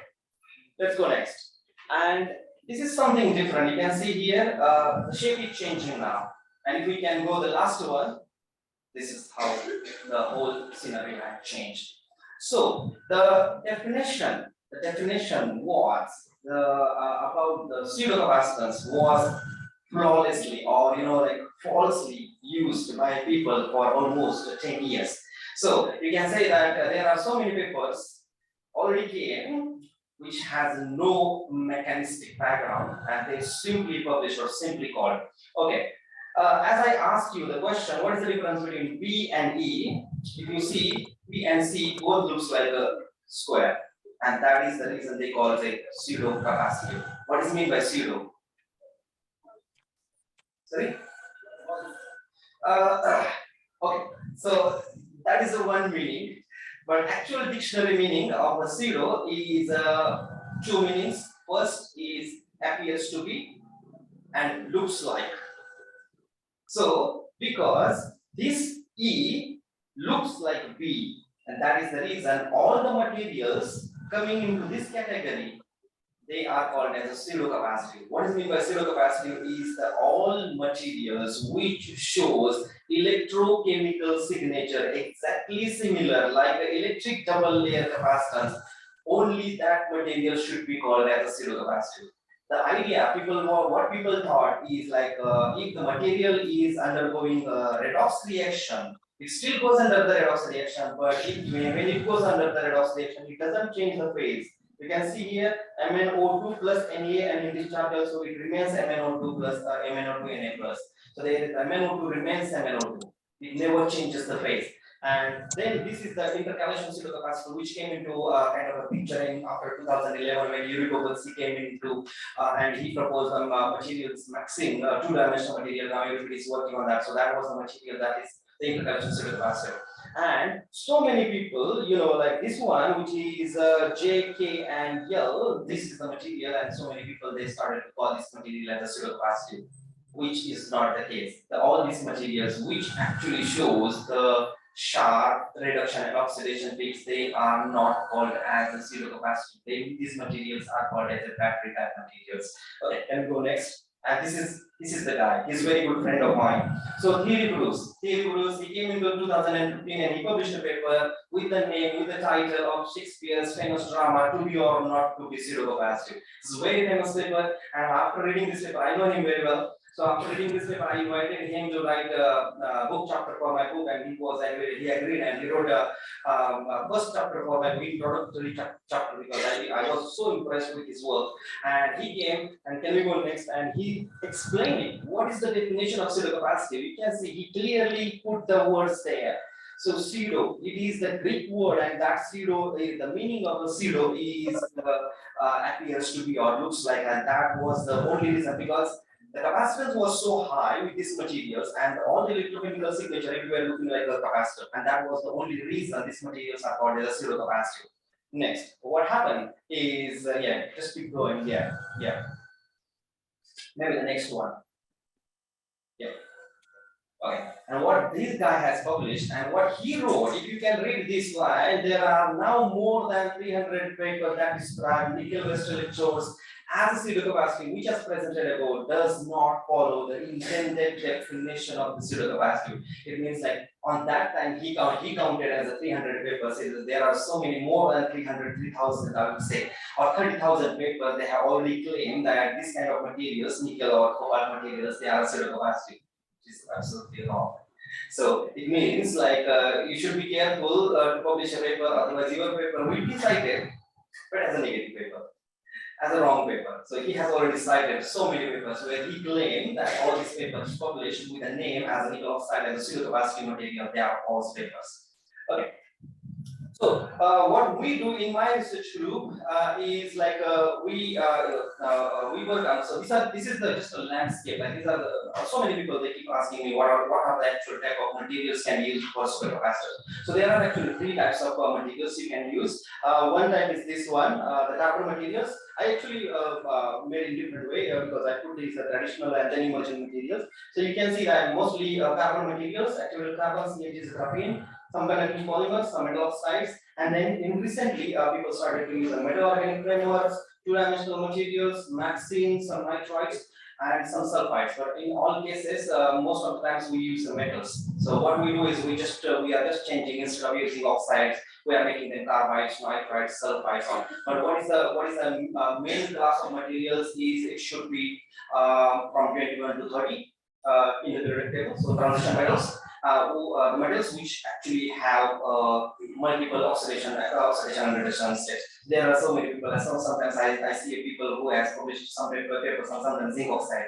let's go next. And this is something different. You can see here, the shape is changing now. And if we can go the last one, this is how the whole scenario had changed. So the definition was about the pseudocapacitance was flawlessly, or you know, like falsely used by people for almost 10 years. So you can say that there are so many papers already came which has no mechanistic background, and they simply publish or simply called. Okay. As I asked you the question, what is the difference between B and E? If you see, B and C both looks like a square, and that is the reason they call it a pseudo capacitive. What is mean by pseudo? Sorry? Okay, so that is the one meaning, but actual dictionary meaning of a pseudo is two meanings. First is appears to be and looks like. So because this E looks like B, and that is the reason all the materials coming into this category, they are called as a pseudo-capacitive. What is meant by pseudo-capacitive is the all materials which shows electrochemical signature exactly similar like the electric double layer capacitance. Only that material should be called as a pseudo-capacitive. The idea what people thought is like if the material is undergoing a redox reaction, it still goes under the redox reaction, but when it goes under the redox reaction, it doesn't change the phase. You can see here MnO2 plus Na, and in this chart also it remains MnO2 plus MnO2 Na plus. So there MnO2 remains MnO2. It never changes the phase. And then this is the intercalation pseudocapacitor, which came into kind of a picture in after 2011 when Yuri Bogosi came into and he proposed materials Maxine, two-dimensional material. Now everybody is working on that. So that was the material that is the intercalation pseudocapacitor. And so many people, you know, like this one, which is J, K, and L, this is the material, and so many people they started to call this material as a pseudocapacitive, which is not the case. All these materials, which actually shows the sharp reduction and oxidation peaks, they are not called as a pseudocapacitive. These materials are called as a battery type materials. Okay, can we go next? And this is the guy. He's a very good friend of mine. So Thierry Bruce, he came into 2015 and he published a paper with the name, with the title of Shakespeare's famous drama, To Be or Not to Be Pseudocapacitive. It's a very famous paper, and after reading this paper, I know him very well. So after reading this paper, I invited him to write a book chapter for my book, and he agreed, and he wrote a first chapter for my introductory chapter because I was so impressed with his work. And he came, and can we go next? And he explained what is the definition of pseudocapacitive. You can see he clearly put the words there. So pseudo, it is the Greek word, and that pseudo is the meaning of the pseudo is appears to be or looks like, and that was the only reason because the capacitance was so high with these materials, and all the electrochemical signature everywhere looking like a capacitor, and that was the only reason these materials are called as a pseudocapacitive. Next, what happened is just keep going. Maybe the next one. Okay, and what this guy has published and what he wrote, if you can read this slide, there are now more than 300 papers that describe nickel west electrodes as a pseudocapacitive, which as presented above does not follow the intended definition of the pseudocapacitive. It means like on that time he counted as a 300 papers. There are so many more than 300, 3,000 I would say, or 30,000 papers. They have already claimed that this kind of materials, nickel or cobalt materials, they are pseudocapacitive. Is absolutely wrong. So it means like you should be careful to publish a paper, otherwise your paper will be cited, but as a negative paper, as a wrong paper. So he has already cited so many papers where he claimed that all these papers published with a name as a nickel oxide and a pseudocapacitive material, they are false papers. Okay. So what we do in my research group is like we work on. So this is just a landscape. Like these are so many people they keep asking me what are the actual type of materials can be used for supercapacitors. So there are actually three types of materials you can use. One type is this one, the carbon materials. I actually made in different way because I put these traditional and then emerging materials. So you can see that mostly carbon materials, actual carbons, which is graphene, some conducting polymers, some metal oxides, and then in recently people started to use metal organic frameworks, two-dimensional materials, maxine, some nitrides, and some sulfides. But in all cases, most of the times we use the metals. So what we do is we are just changing, instead of using oxides, we are making them carbides, nitrides, sulfides. But what is the main class of materials is it should be from 21 to 30 in the periodic table. So transition metals. The metals which actually have multiple oxidation and reduction states. There are so many people, and sometimes I see people who has published some papers on something zinc oxide.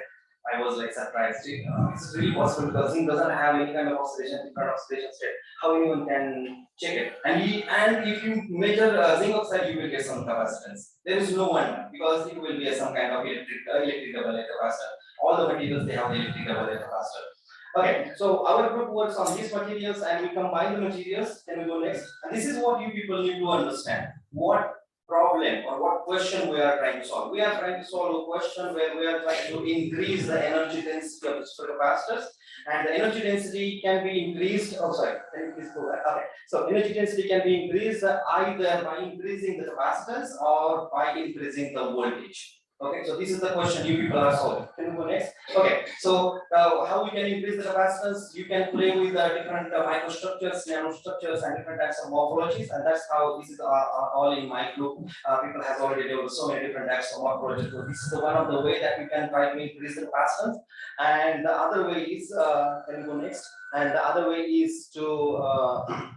I was like surprised. It's really possible because zinc doesn't have any kind of different oxidation state. How anyone can check it? And if you measure zinc oxide, you will get some capacitance. There is no one because it will be some kind of electric double layer capacitor. All the materials they have the electric double layer capacitor. Okay, so our group works on these materials and we combine the materials. Then we go next. And this is what you people need to understand. What problem or what question we are trying to solve. We are trying to solve a question where we are trying to increase the energy density of the supercapacitors, and the energy density can be increased. Oh, sorry, can you please go back? Okay, so energy density can be increased either by increasing the capacitance or by increasing the voltage. Okay, so this is the question you people are solving. Can we go next? Okay, so how we can increase the capacitance? You can play with different microstructures, nanostructures, and different types of morphologies, and that's how this is all in my group. People have already developed so many different types of morphologies. So this is the one of the way that we can try to increase the capacitance. And the other way is, can we go next? And the other way is to,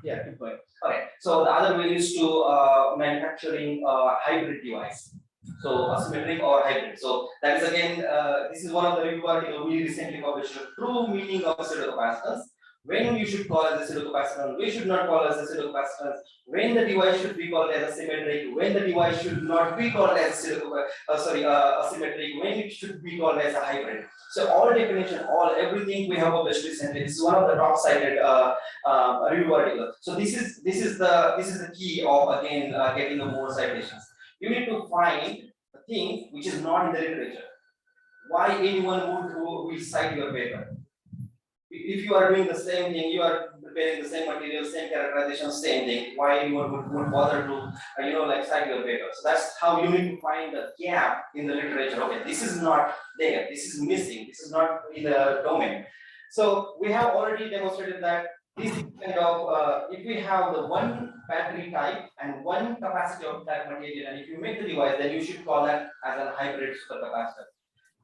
yeah, keep going. Okay, so the other way is to manufacturing a hybrid device. So asymmetric or hybrid. So that is again, this is one of the review article we recently published. True meaning of pseudocapacitance. When you should call as a pseudocapacitance, we should not call as a pseudocapacitance. When the device should be called as asymmetric. When the device should not be called as asymmetric. When it should be called as a hybrid. So all definition, everything we have published recently. This is one of the top cited review articles. So this is the key of again getting the more citations. You need to find a thing which is not in the literature. Why anyone would cite your paper? If you are doing the same thing, you are preparing the same material, same characterization, same thing. Why anyone would bother to cite your paper? So that's how you need to find the gap in the literature. Okay, this is not there. This is missing. This is not in the domain. So we have already demonstrated that this kind of if we have the one battery type and one capacity of type material, and if you make the device, then you should call that as a hybrid supercapacitor.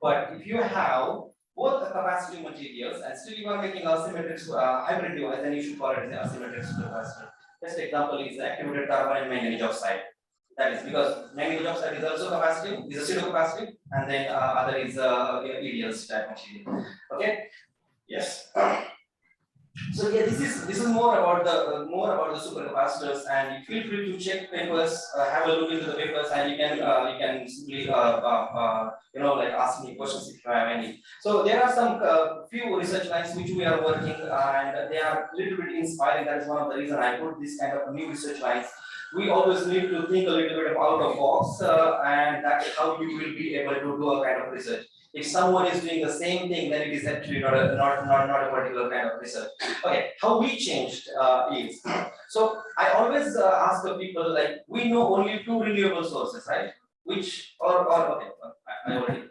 But if you have both the capacity materials and still you are making a symmetric hybrid device, then you should call it as a asymmetric supercapacitor. Best example is the activated carbon and manganese oxide. That is because manganese oxide is also capacitive, is a pseudocapacitive, and then other is EDLs type material. Okay. Yes. So yeah, this is more about the supercapacitors, and feel free to check papers, have a look into the papers, and you can simply ask me questions if you have any. So there are some few research lines which we are working, and they are a little bit inspiring. That is one of the reasons I put this kind of new research lines. We always need to think a little bit out of box, and that's how you will be able to do a kind of research. If someone is doing the same thing, then it is actually not a particular kind of research. Okay, how we changed is, so I always ask the people, like, we know only two renewable sources, right? Which okay, I already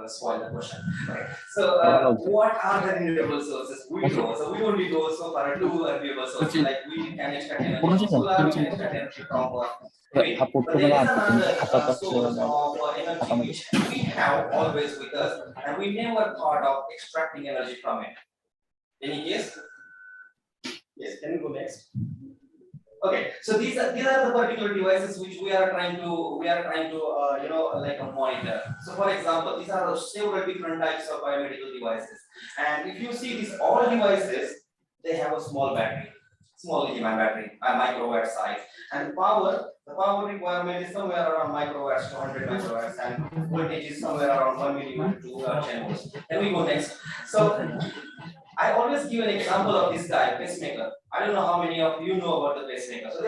spoiled the question. Okay, so what are the renewable sources? We know, so we only go so far two renewable sources, like we can extract energy from solar, we can extract energy from wind. But there is another source of energy which we have always with us, and we never thought of extracting energy from it. Any case? Yes, can you go next? Okay, so these are the particular devices which we are trying to monitor. So for example, these are several different types of biomedical devices, and if you see these all devices, they have a small battery, small lithium-ion battery, a microwatt size, and the power requirement is somewhere around microwatts to 100 microwatts, and voltage is somewhere around 1 millivolt to 10 volts. Then we go next. So I always give an example of this guy, pacemaker. I don't know how many of you know about the pacemaker. So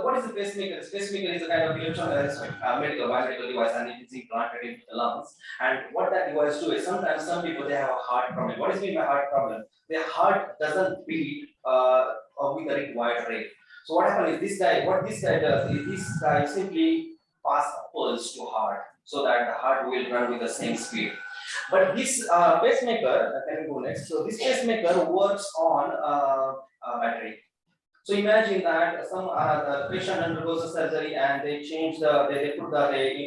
what is the pacemaker? The pacemaker is a kind of biomedical device, and it is implanted into the lungs. And what that device do is sometimes some people they have a heart problem. What is mean by heart problem? Their heart doesn't beat with the required rate. So what happens is what this guy does is this guy simply pass a pulse to heart so that the heart will run with the same speed. But this pacemaker, can we go next? So this pacemaker works on a battery. So imagine that some the patient undergoes a surgery and they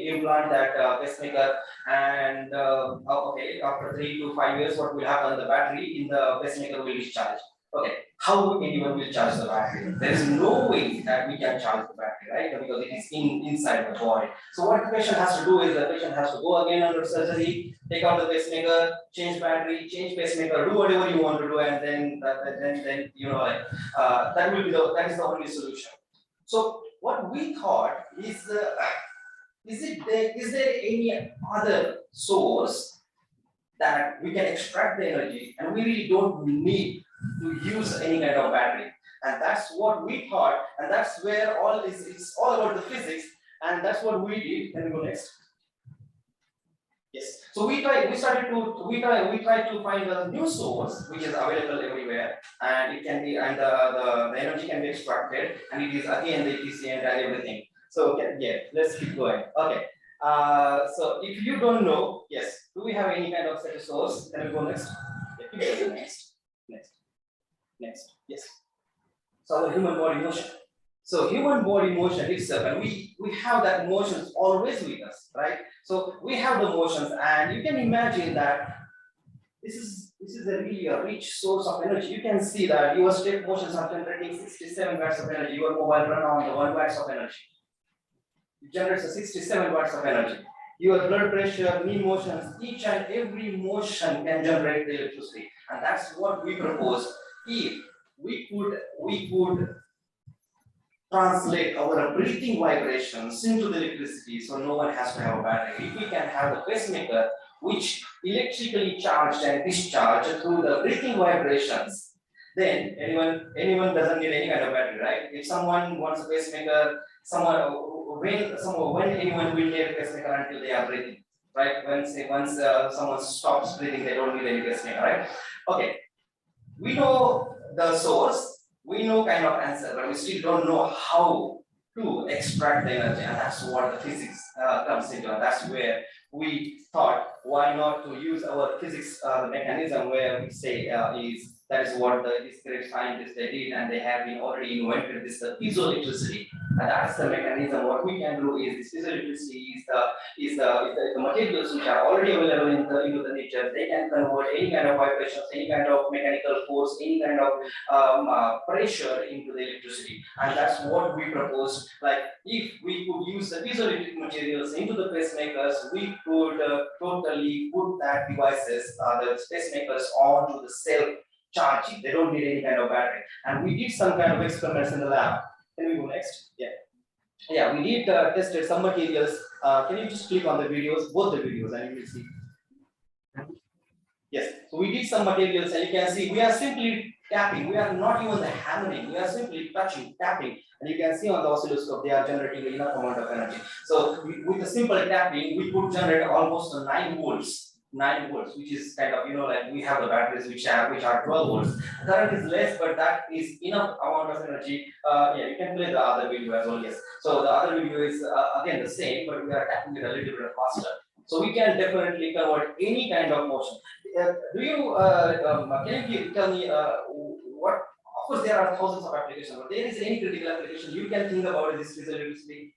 implant that pacemaker, and okay, after 3 to 5 years, what will happen? The battery in the pacemaker will discharge. Okay, how anyone will charge the battery? There is no way that we can charge the battery, right? Because it is inside the body. So what the patient has to do is the patient has to go again under surgery, take out the pacemaker, change battery, change pacemaker, do whatever you want to do, and then you know like that is the only solution. So what we thought is is there any other source that we can extract the energy and we really don't need to use any kind of battery? And that's what we thought, and that's where all is, it's all about the physics, and that's what we did. Can we go next? Yes. So we try to find a new source which is available everywhere, and it can be, and the energy can be extracted, and it is again the efficient and everything. So yeah, let's keep going. Okay. So if you don't know, yes, do we have any kind of such a source? Can we go next? Yeah, next. Yes. So the human body motion. So human body motion itself, and we have that motions always with us, right? So we have the motions, and you can imagine that this is a really a rich source of energy. You can see that your step motions are generating 67 watts of energy. Your mobile run on the 1 watts of energy. It generates a 67 watts of energy. Your blood pressure, knee motions, each and every motion can generate the electricity, and that's what we propose. If we could translate our breathing vibrations into the electricity, so no one has to have a battery. If we can have the pacemaker which electrically charged and discharged through the breathing vibrations, then anyone doesn't need any kind of battery, right? If someone wants a pacemaker, when anyone will need a pacemaker until they are breathing, right? Once someone stops breathing, they don't need any pacemaker, right? Okay, we know the source. We know kind of answer, but we still don't know how to extract the energy, and that's what the physics comes into. And that's where we thought, why not to use our physics mechanism, where we say that is what these great scientists they did, and they have been already invented this piezoelectricity, and that's the mechanism. What we can do is this piezoelectricity is the materials which are already available into the nature. They can convert any kind of vibrations, any kind of mechanical force, any kind of pressure into the electricity, and that's what we propose. Like if we could use the piezoelectric materials into the pacemakers, we could totally put that devices, the pacemakers onto the cell charging. They don't need any kind of battery, and we did some kind of experiments in the lab. Can we go next? Yeah, we did tested some materials. Can you just click on the videos, both the videos, and you will see. Yes, so we did some materials, and you can see we are simply tapping. We are not even hammering. We are simply touching, tapping, and you can see on the oscilloscope they are generating enough amount of energy. So with a simple tapping, we could generate almost 9 volts. 9 volts, which is kind of, like we have the batteries which are 12 volts. Current is less, but that is enough amount of energy. Yeah, you can play the other video as well. Yes. So the other video is again the same, but we are tapping it a little bit faster. So we can definitely convert any kind of motion. Do you can you tell me what? Of course, there are thousands of applications, but there is any critical application you can think about this physiology?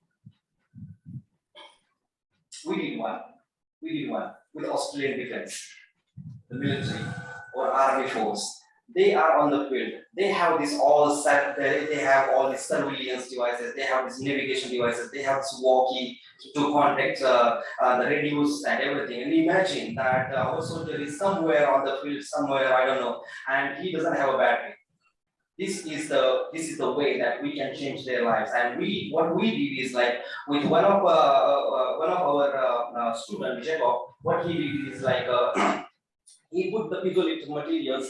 We did one with Australian defense, the military or army force. They are on the field. They have this all set. They have all these surveillance devices. They have these navigation devices. They have this walkie to contact the radios and everything. And imagine that our soldier is somewhere on the field, somewhere, I don't know, and he doesn't have a battery. This is the way that we can change their lives. And what we did is, like, with one of our student Jacob, what he did is like he put the piezoelectric materials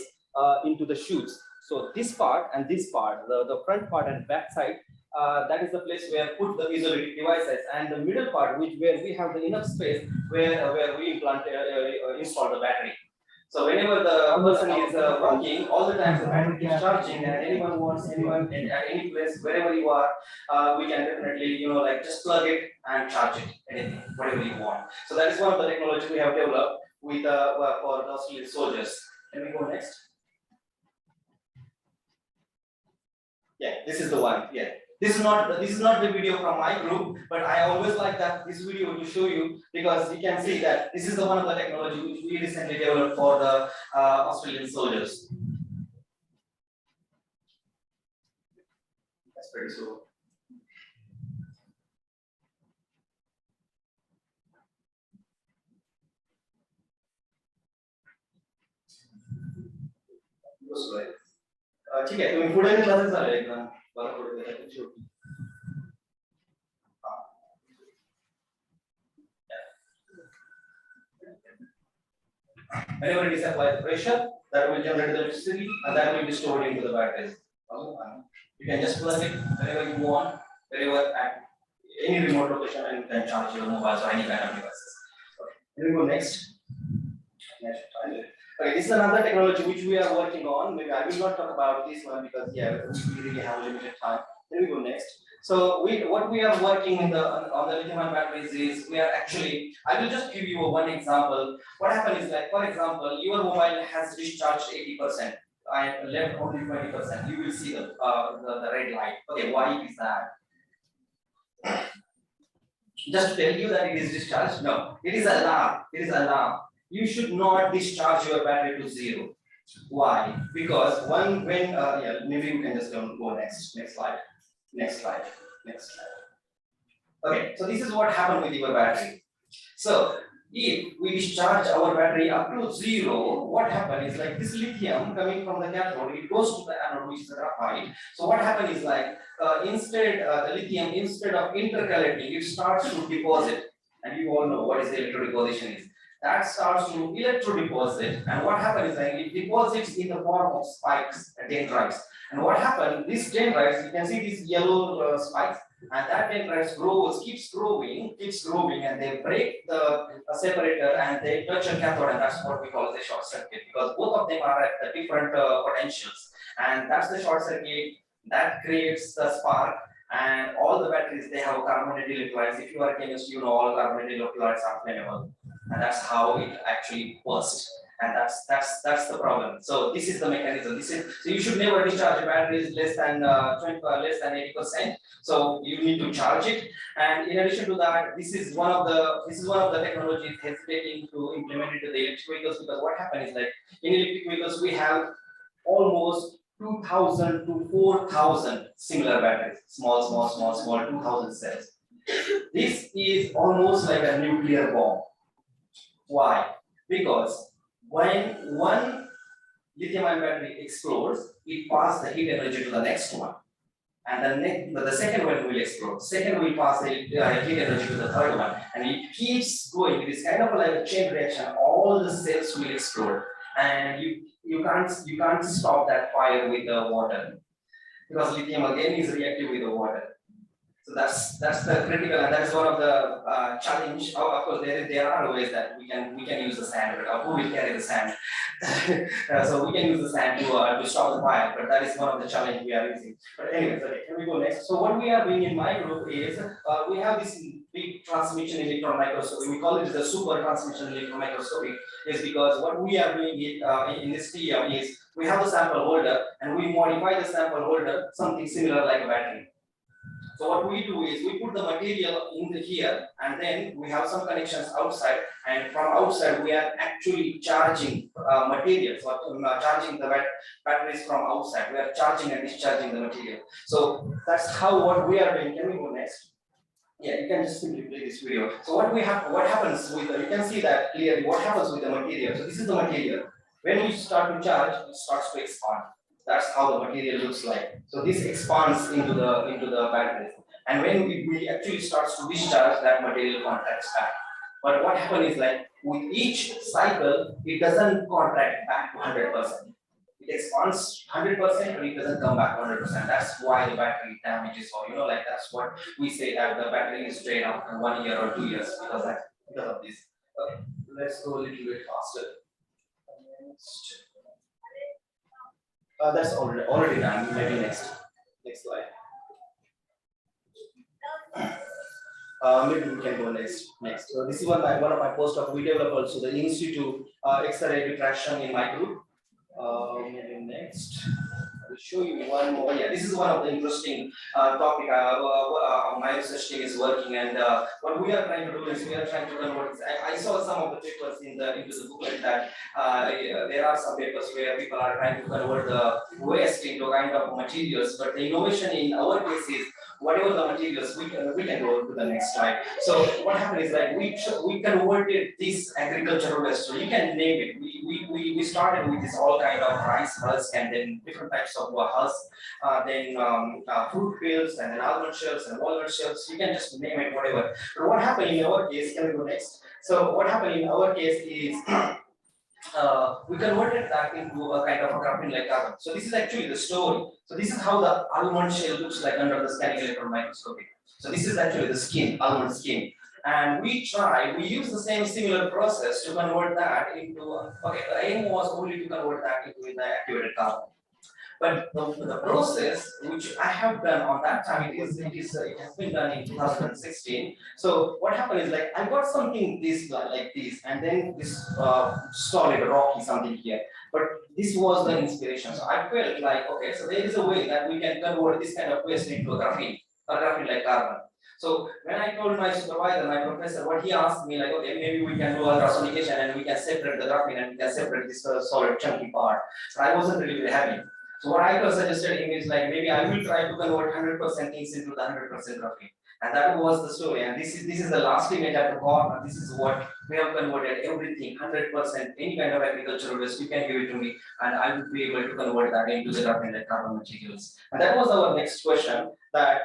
into the chutes. So this part and this part, the front part and back side, that is the place where put the piezoelectric devices, and the middle part, where we have the enough space where we install the battery. So whenever the person is walking, all the time the battery is charging, and anyone at any place, wherever you are, we can definitely, like, just plug it and charge it, anything, whatever you want. So that is one of the technology we have developed with for the Australian soldiers. Can we go next? Yeah, this is the one. Yeah. This is not the video from my group, but I always like that this video to show you, because you can see that this is the one of the technology which we recently developed for the Australian soldiers. That's pretty slow. ठीक आहे तुम्ही पुढे नेलं झालं एकदम बरं पुढे गेलं शेवटी whenever it is applied pressure, that will generate the electricity and that will be stored into the batteries. You can just plug it whenever you want, wherever at any remote location, and you can charge your mobiles or any kind of devices. Okay, here we go next. Okay, this is another technology which we are working on. Maybe I will not talk about this one because we really have limited time. Here we go next. So what we are working on the lithium-ion batteries is we are actually. I will just give you one example. What happens is like, for example, your mobile has discharged 80% and left only 20%. You will see the red light. Okay, why is that? Just to tell you that it is discharged. No, it is alarm. It is alarm. You should not discharge your battery to zero. Why? Because when maybe you can just go next slide. Next slide. Okay, so this is what happened with your battery. So if we discharge our battery up to zero, what happens is like this lithium coming from the cathode, it goes to the anode, which is the graphite. So what happens is like the lithium, instead of intercalating, it starts to deposit. And you all know what is the electrodeposition is. That starts to electrodeposit, and what happens is like it deposits in the form of spikes, dendrites. And what happens? These dendrites, you can see these yellow spikes, and that dendrites keeps growing, and they break the separator and they touch a cathode, and that's what we call the short circuit, because both of them are at the different potentials, and that's the short circuit that creates the spark. And all the batteries, they have carbonated electrolytes. If you are a chemist, you know all carbonated electrolytes are flammable, and that's how it actually bursts. And that's the problem. So this is the mechanism. So you should never discharge a battery less than 80%. So you need to charge it. And in addition to that, this is one of the technologies hesitating to implement it to the electric vehicles, because what happens is like in electric vehicles we have almost 2,000 to 4,000 similar batteries, small 2,000 cells. This is almost like a nuclear bomb. Why? Because when one lithium-ion battery explodes, it passes the heat energy to the next one, and the second one will explode. Second will pass the heat energy to the third one, and it keeps going. It is kind of like a chain reaction. All the cells will explode, and you can't stop that fire with the water, because lithium again is reactive with the water. So that's the critical, and that is one of the challenge. Of course, there are ways that we can use the sand, but who will carry the sand? So we can use the sand to stop the fire, but that is one of the challenge we are using. But anyways, okay, here we go next. So what we are doing in my group is we have this big transmission electron microscopy. We call it the super transmission electron microscopy. Is because what we are doing in this TM is we have the sample holder and we modify the sample holder something similar like a battery. So what we do is we put the material in here, and then we have some connections outside, and from outside we are actually charging materials, or charging the batteries from outside. We are charging and discharging the material. So that's how what we are doing. Can we go next? Yeah, you can just simply play this video. So what happens with you can see that clearly what happens with the material. So this is the material. When you start to charge, it starts to expand. That's how the material looks like. So this expands into the batteries. And when we actually starts to discharge, that material contracts back. But what happens is like with each cycle, it doesn't contract back to 100%. It expands 100%, but it doesn't come back 100%. That's why the battery damages, or like that's what we say that the battery is drained after 1 year or 2 years because of this. Okay, let's go a little bit faster. That's already done. Maybe next slide. Maybe we can go next. So this is one of my postdoc. We developed also the institute X-ray diffraction in my group. Maybe next. I will show you one more. Yeah, this is one of the interesting topic my research team is working, and what we are trying to do is we are trying to convert. I saw some of the papers into the booklet that there are some papers where people are trying to convert the waste into kind of materials, but the innovation in our case is whatever the materials we can go to the next slide. So what happened is like we converted this agricultural waste. So you can name it. We started with this all kind of rice husk and then different types of husk, then fruit peels and then almond shells and walnut shells. You can just name it whatever. But what happened in our case? Can we go next? So what happened in our case is we converted that into a kind of a graphene like carbon. So this is actually the story. So this is how the almond shell looks like under the scanning electron microscopy. So this is actually the skin, almond skin. And we use the same similar process to convert that into, okay, the aim was only to convert that into the activated carbon. But the process which I have done on that time, it has been done in 2016. So what happened is like I got something like this, and then this solid rocky something here. But this was the inspiration. So I felt like, okay, so there is a way that we can convert this kind of waste into a graphene like carbon. So when I told my supervisor, my professor, what he asked me like, okay, maybe we can do ultrasonication and we can separate the graphene and we can separate this solid chunky part. So I wasn't really very happy. So what I suggested him is like, maybe I will try to convert 100% things into the 100% graphene. And that was the story. And this is the last image at the corner. This is what we have converted everything, 100%, any kind of agricultural waste, you can give it to me, and I will be able to convert that into the graphene like carbon materials. And that was our next question, that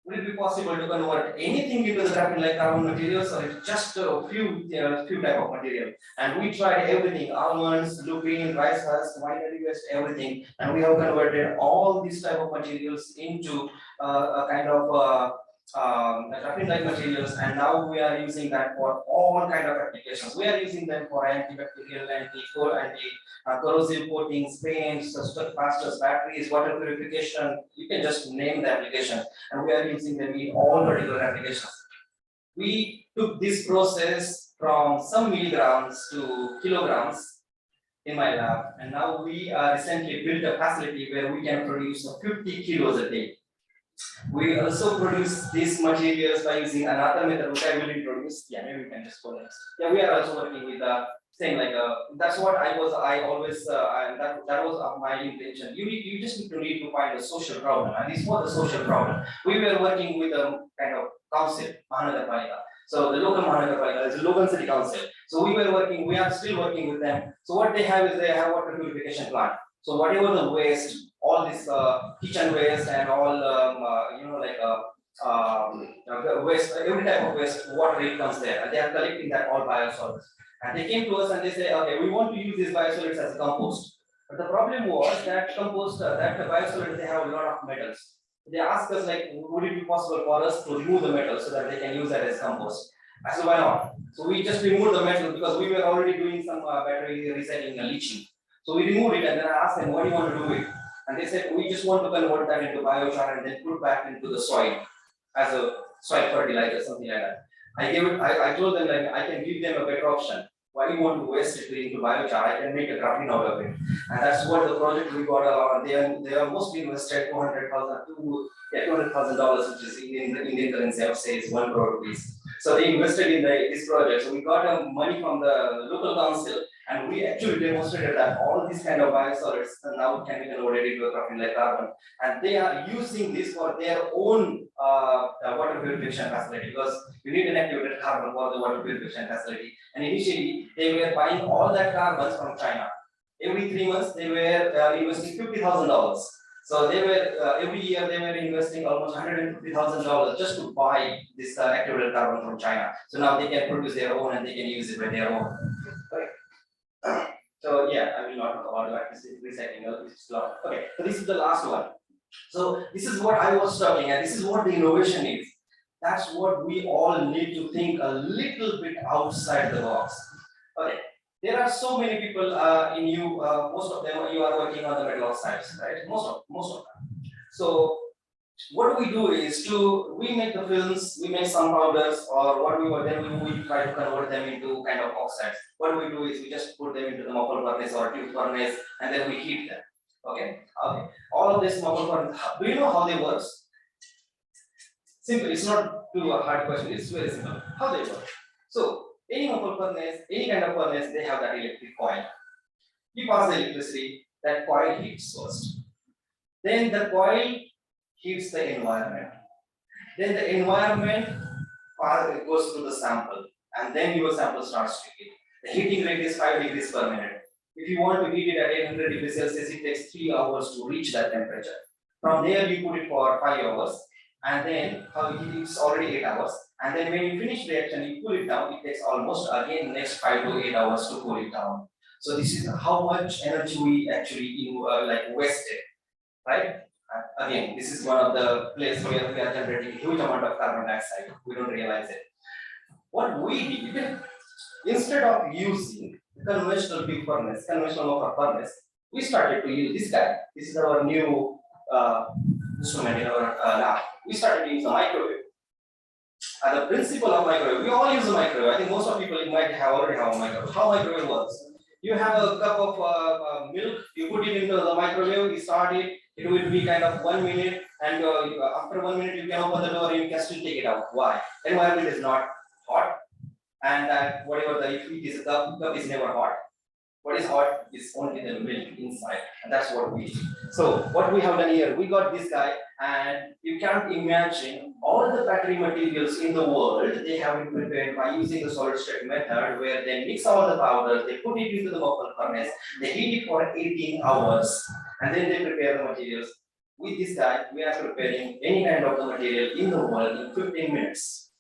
would it be possible to convert anything into the graphene like carbon materials, or it's just a few type of material? And we tried everything: almonds, lupin, rice husk, winery waste, everything. And we have converted all these type of materials into a kind of graphene like materials. And now we are using that for all kind of applications. We are using them for antibacterial, corrosive coatings, paints, capacitors, batteries, water purification. You can just name the application, and we are using them in all particular applications. We took this process from some milligrams to kilograms in my lab, and now we recently built a facility where we can produce 50 kilos a day. We also produce these materials by using another method which I will introduce. Yeah, maybe we can just go next. Yeah, we are also working with same like that's what I always that was my intention. You just need to find a social problem, and this was the social problem. We were working with a kind of council, Mahanagarpalika. So the local Mahanagarpalika is the local city council. So we are still working with them. So what they have is they have water purification plant. So whatever the waste, all this kitchen waste and all waste, every type of waste, water it comes there, and they are collecting that all biosolids. And they came to us and they say, okay, we want to use these biosolids as a compost. But the problem was that compost, that biosolids, they have a lot of metals. They asked us like, would it be possible for us to remove the metal so that they can use that as compost? I said, why not? So we just removed the metal because we were already doing some battery recycling and leaching. So we removed it, and then I asked them, what do you want to do with it? And they said, we just want to convert that into biochar and then put back into the soil as a soil fertilizer, something like that. I told them like, I can give them a better option. Why do you want to waste it into biochar? I can make a graphene out of it. And that's what the project we got. They are mostly invested $200,000, which is in Indian currency, I would say is 1 crore rupees. So they invested in this project. So we got money from the local council, and we actually demonstrated that all these kind of biosolids now can be converted into a graphene like carbon. And they are using this for their own water purification facility, because you need an activated carbon for the water purification facility. And initially, they were buying all that carbons from China. Every 3 months, they were investing $50,000. So they were every year they were investing almost $150,000 just to buy this activated carbon from China. So now they can produce their own and they can use it by their own. Right. So yeah, I will not talk about that. This is recycling. This is lot. Okay. So this is the last one. So this is what I was talking, and this is what the innovation is. That's what we all need to think a little bit outside the box. Okay. There are so many people in you. Most of them you are working on the metal oxides, right? Most of them. So what we do is we make the films, we make some powders, or what we try to convert them into kind of oxides. What we do is we just put them into the muffle furnace or tube furnace, and then we heat them. Okay, okay. All of this mobile furnace, do you know how they work? Simple, it's not too a hard question, it's very simple. How they work? So, any mobile furnace, any kind of furnace, they have that electric coil. You pass the electricity, that coil heats first. Then the coil heats the environment. Then the environment goes to the sample, and then your sample starts to heat. The heating rate is 5 degrees per minute. If you want to heat it at 800 degrees Celsius, it takes 3 hours to reach that temperature. From there, you put it for 5 hours, and then it's already 8 hours. And then when you finish reaction, you cool it down. It takes almost again next 5 to 8 hours to cool it down. So this is how much energy we actually wasted, right? Again, this is one of the places where we are generating a huge amount of carbon dioxide. We don't realize it. What we did, instead of using conventional big furnace, conventional motor furnace, we started to use this guy. This is our new instrument in our lab. We started to use a microwave. And the principle of microwave, we all use a microwave. I think most of people might already have a microwave. How microwave works? You have a cup of milk, you put it into the microwave, you start it, it will be kind of 1 minute, and after 1 minute you can open the door and you can still take it out. Why? Environment is not hot, and whatever if it is a cup is never hot. What is hot is only the milk inside, and that's what we do. So what we have done here, we got this guy, and you can't imagine all the battery materials in the world. They have been prepared by using the solid state method, where they mix all the powders, they put it into the local furnace, they heat it for 18 hours, and then they prepare the materials. With this guy, we are preparing any kind of the material in the world in 15 minutes.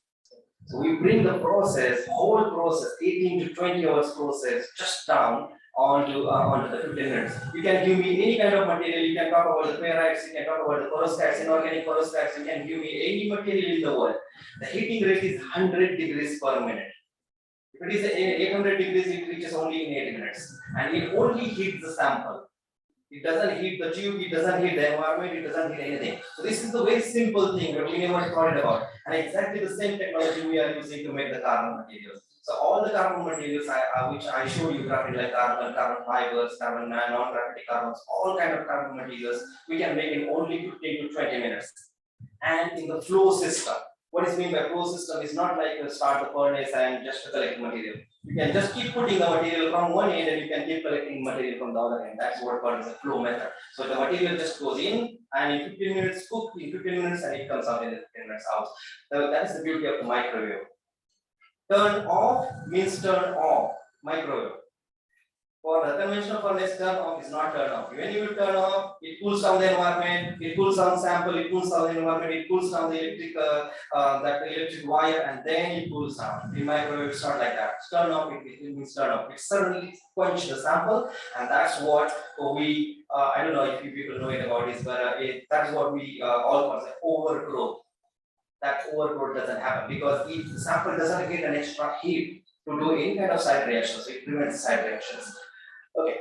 So we bring the process, whole process, 18 to 20 hours process, just down onto the 15 minutes. You can give me any kind of material. You can talk about the ferrites, you can talk about the perovskites, inorganic perovskites. You can give me any material in the world. The heating rate is 100 degrees per minute. If it is 800 degrees, it reaches only in 8 minutes, and it only heats the sample. It doesn't heat the tube, it doesn't heat the environment, it doesn't heat anything. So this is the very simple thing that we never thought about. And exactly the same technology we are using to make the carbon materials. So all the carbon materials which I showed you, graphite like carbon, carbon fibers, carbon non-graphitic carbons, all kind of carbon materials, we can make in only 15 to 20 minutes. And in the flow system, what is meant by flow system is not like you start the furnace and just collect material. You can just keep putting the material from one end and you can keep collecting material from the other end. That's what is a flow method. So the material just goes in and in 15 minutes cooked, in 15 minutes and it comes out in 15 minutes out. So that is the beauty of the microwave. Turn off means turn off, microwave. For the conventional furnace, turn off is not turn off. When you turn off, it cools down the environment, it cools down sample, it cools down the environment, it cools down the electric wire, and then it cools down. In microwave, it's not like that. Turn off, it means turn off. It suddenly quench the sample, and that's what we, I don't know if you people know it about this, but that's what we all call overgrowth. That overgrowth doesn't happen because if the sample doesn't get an extra heat to do any kind of side reactions, so it prevents side reactions. Okay.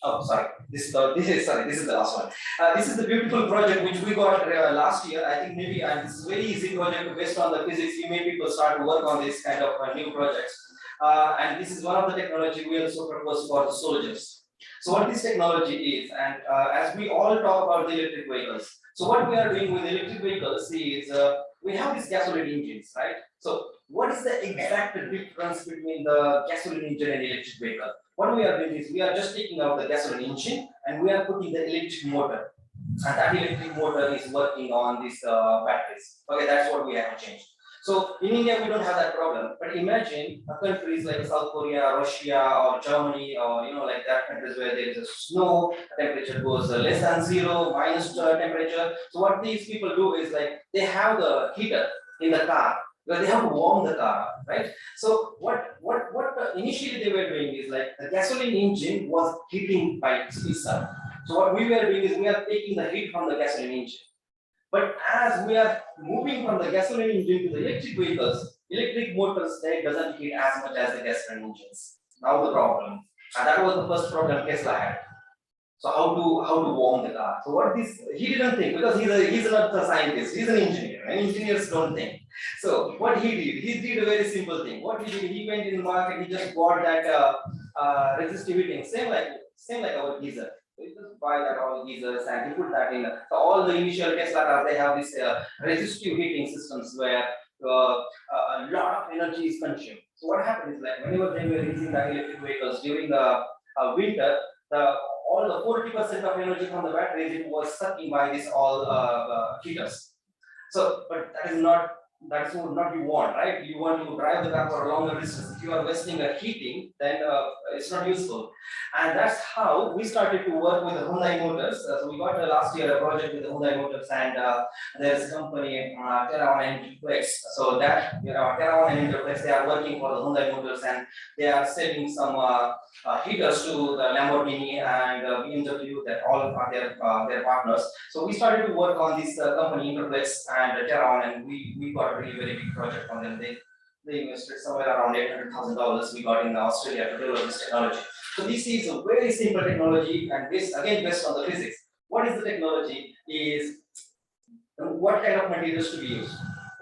Oh, sorry. This is the last one. This is the beautiful project which we got last year. I think maybe this is a very easy project based on the physics. You may people start to work on this kind of new projects. And this is one of the technology we also propose for the soldiers. So what this technology is, and as we all talk about the electric vehicles, so what we are doing with electric vehicles is we have these gasoline engines, right? So what is the exact difference between the gasoline engine and electric vehicle? What we are doing is we are just taking out the gasoline engine and we are putting the electric motor. And that electric motor is working on these batteries. Okay, that's what we have to change. So in India, we don't have that problem. But imagine countries like South Korea, Russia, or Germany, or like that countries where there is a snow, temperature goes less than zero, minus temperature. So what these people do is like they have the heater in the car. Because they have to warm the car, right? So what initially they were doing is like the gasoline engine was heating by itself. So what we were doing is we are taking the heat from the gasoline engine. But as we are moving from the gasoline engine to the electric vehicles, electric motors, they doesn't heat as much as the gasoline engines. Now the problem, and that was the first problem Tesla had. So how to warm the car? So what he didn't think, because he's not a scientist, he's an engineer, and engineers don't think. So what he did a very simple thing. What he did, he went in the market, he just bought that resistive heating, same like same like our geyser. So you just buy that all geysers and you put that in. So all the initial Tesla cars, they have this resistive heating systems where a lot of energy is consumed. So what happens is like whenever they were using the electric vehicles during the winter, the all the 40% of energy from the batteries it was sucking by this all heaters. So, but that's not you want, right? You want to drive the car for a longer distance. If you are wasting a heating, then it's not useful. And that's how we started to work with the Hyundai Motors. So we got last year a project with the Hyundai Motors, and there's a company Terrawan Enterprise. So that Terrawan Enterprise, they are working for the Hyundai Motors, and they are selling some heaters to the Lamborghini and BMW. That all are their partners. So we started to work on this company Interplex and Terrawan, and we got a really very big project from them. They invested somewhere around $800,000 we got in Australia to develop this technology. So this is a very simple technology, and this again based on the physics. What is the technology? Is what kind of materials to be used?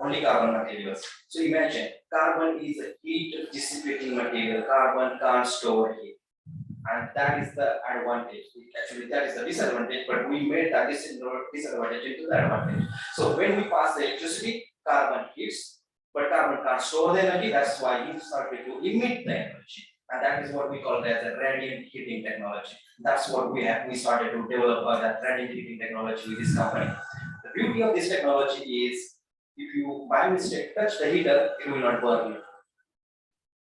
Only carbon materials. So imagine carbon is a heat dissipating material. Carbon can't store heat. And that is the advantage. Actually, that is the disadvantage, but we made that disadvantage into the advantage. So when we pass the electricity, carbon heats, but carbon can't store the energy. That's why it started to emit the energy. And that is what we call as a radiant heating technology. That's what we started to develop that radiant heating technology with this company. The beauty of this technology is if you by mistake touch the heater, it will not burn you.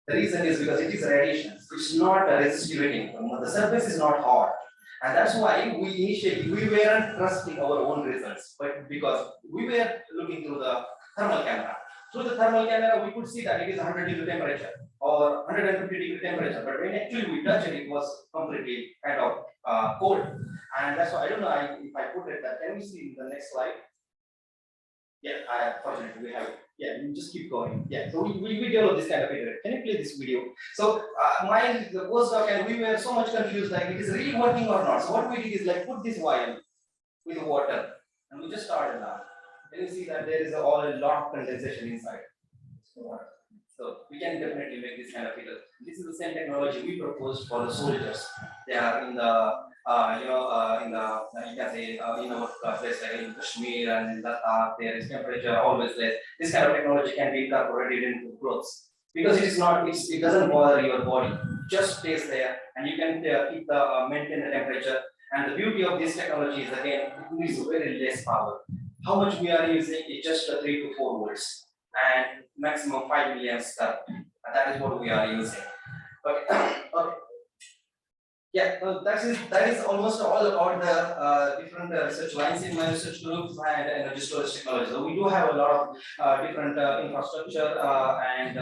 The reason is because it is radiation. It's not a resistive heating. The surface is not hot. And that's why we weren't trusting our own results, but because we were looking through the thermal camera. Through the thermal camera, we could see that it is 100-degree temperature or 150-degree temperature, but when actually we touched it, it was completely kind of cold. And that's why I don't know if I put it that. Can we see the next slide? Yeah, fortunately we have it. Yeah, you just keep going. Yeah, so we develop this kind of video. Can you play this video? So the postdoc and we were so much confused, like it is really working or not. So what we did is like put this vial with water, and we just started that. Then you see that there is a lot of condensation inside. So we can definitely make this kind of figure. This is the same technology we proposed for the soldiers. They are in the you can say place like in Kashmir and in Ladakh, there is temperature always less. This kind of technology can be incorporated into clothes because it doesn't bother your body. It just stays there, and you can keep maintain the temperature. And the beauty of this technology is again it needs very less power. How much we are using is just 3 to 4 volts and maximum 5 milliamps per. That is what we are using. Okay. Yeah, that is almost all about the different research lines in my research groups and energy storage technology. So we do have a lot of different infrastructure and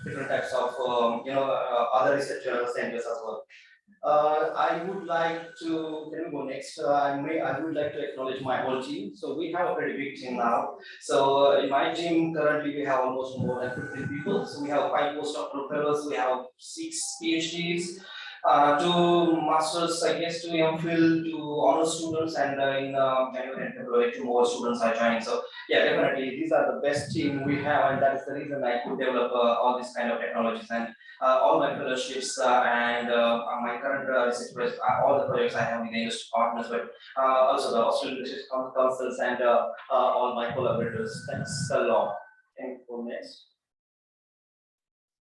different types of other research centers as well. I would like to, can we go next? I would like to acknowledge my whole team. So we have a pretty big team now. So in my team currently we have almost more than 15 people. So we have 5 postdoctoral fellows, we have 6 PhDs, 2 masters, I guess, 2 MPhil, 2 honors students, and in January and February 2 more students are joining. So yeah, definitely these are the best team we have, and that is the reason I could develop all these kind of technologies. And all my fellowships and my current research projects, all the projects I have with the industry partners, but also the Australian Research Councils and all my collaborators. Thanks a lot. Thank you for next.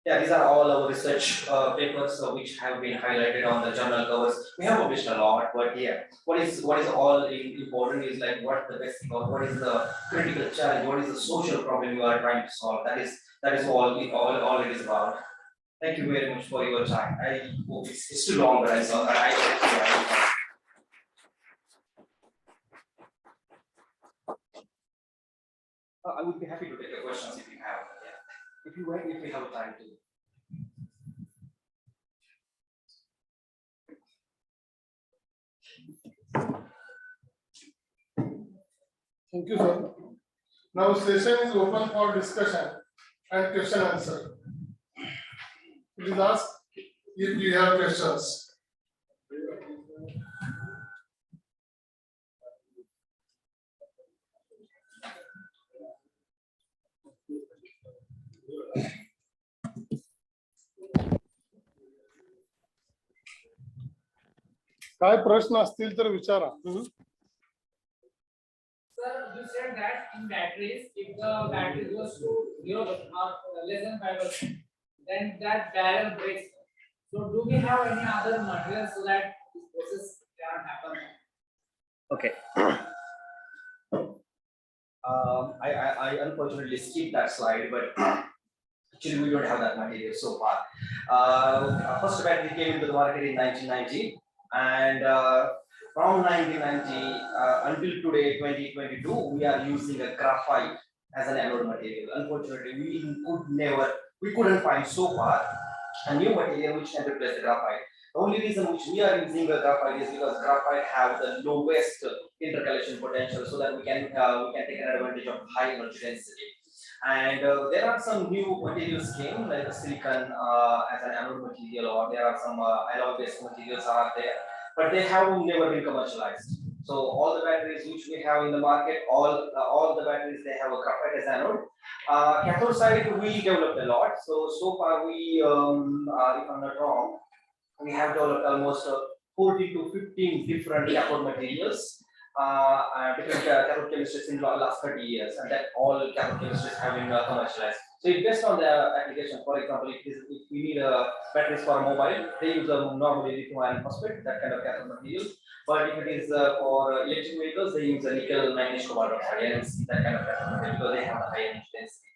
Yeah, these are all our research papers which have been highlighted on the journal covers. We have published a lot, but yeah, what is all important is like what the best thing or what is the critical challenge, what is the social problem you are trying to solve. That is all it is about. Thank you very much for your time. I hope it's too long, but I would be happy to take your questions if you have. Yeah. If we have time to. Thank you, sir. Now session is open for discussion and question answer. Please ask if you have questions. काय प्रश्न असतील तर विचारा. Sir, you said that in batteries, if the battery goes to 0 or less than 5%, then that barrier breaks. So, do we have any other materials so that this process can happen? Okay. I unfortunately skipped that slide, but actually we don't have that material so far. First battery came into the market in 1990, and from 1990 until today, 2022, we are using a graphite as an anode material. Unfortunately, we couldn't find so far a new material which can replace the graphite. The only reason which we are using the graphite is because graphite have the lowest intercalation potential, so that we can take an advantage of high energy density. And there are some new materials came like the silicon as an anode material, or there are some alloy-based materials are there, but they have never been commercialized. So all the batteries which we have in the market, all the batteries, they have a graphite as anode. Cathode side we developed a lot. So far we, if I'm not wrong, we have developed almost 14 to 15 different cathode materials, different cathode chemistries in the last 30 years, and that all cathode chemistries have been commercialized. So it based on the application. For example, if we need batteries for a mobile, they use a normally lithium iron phosphate, that kind of cathode material. But if it is for electric vehicles, they use a nickel, manganese, cobalt oxide, and that kind of cathode material because they have a high energy density.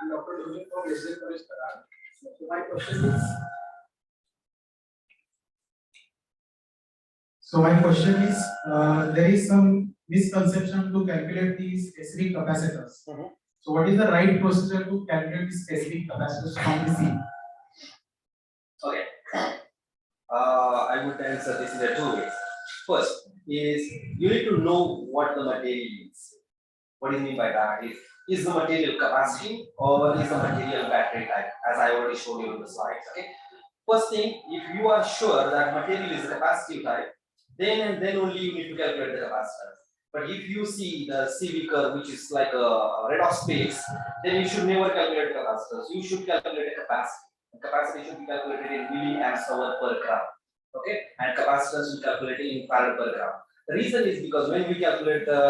I'm Dr. Joseph from Research College, Karan. So my question is. So my question is, there is some misconception to calculate these specific capacitors. So what is the right procedure to calculate these specific capacitors from the C? Okay. I would answer this in two ways. First is you need to know what the material is. What do you mean by that? Is the material capacity or is the material battery type? As I already showed you in the slides. Okay. First thing, if you are sure that material is a capacitive type, then and then only you need to calculate the capacitance. But if you see the CV curve, which is like a red of space, then you should never calculate capacitance. You should calculate a capacity. The capacity should be calculated in milliamps hour per gram. Okay, and capacitance we calculate in farad per gram. The reason is because when we calculate the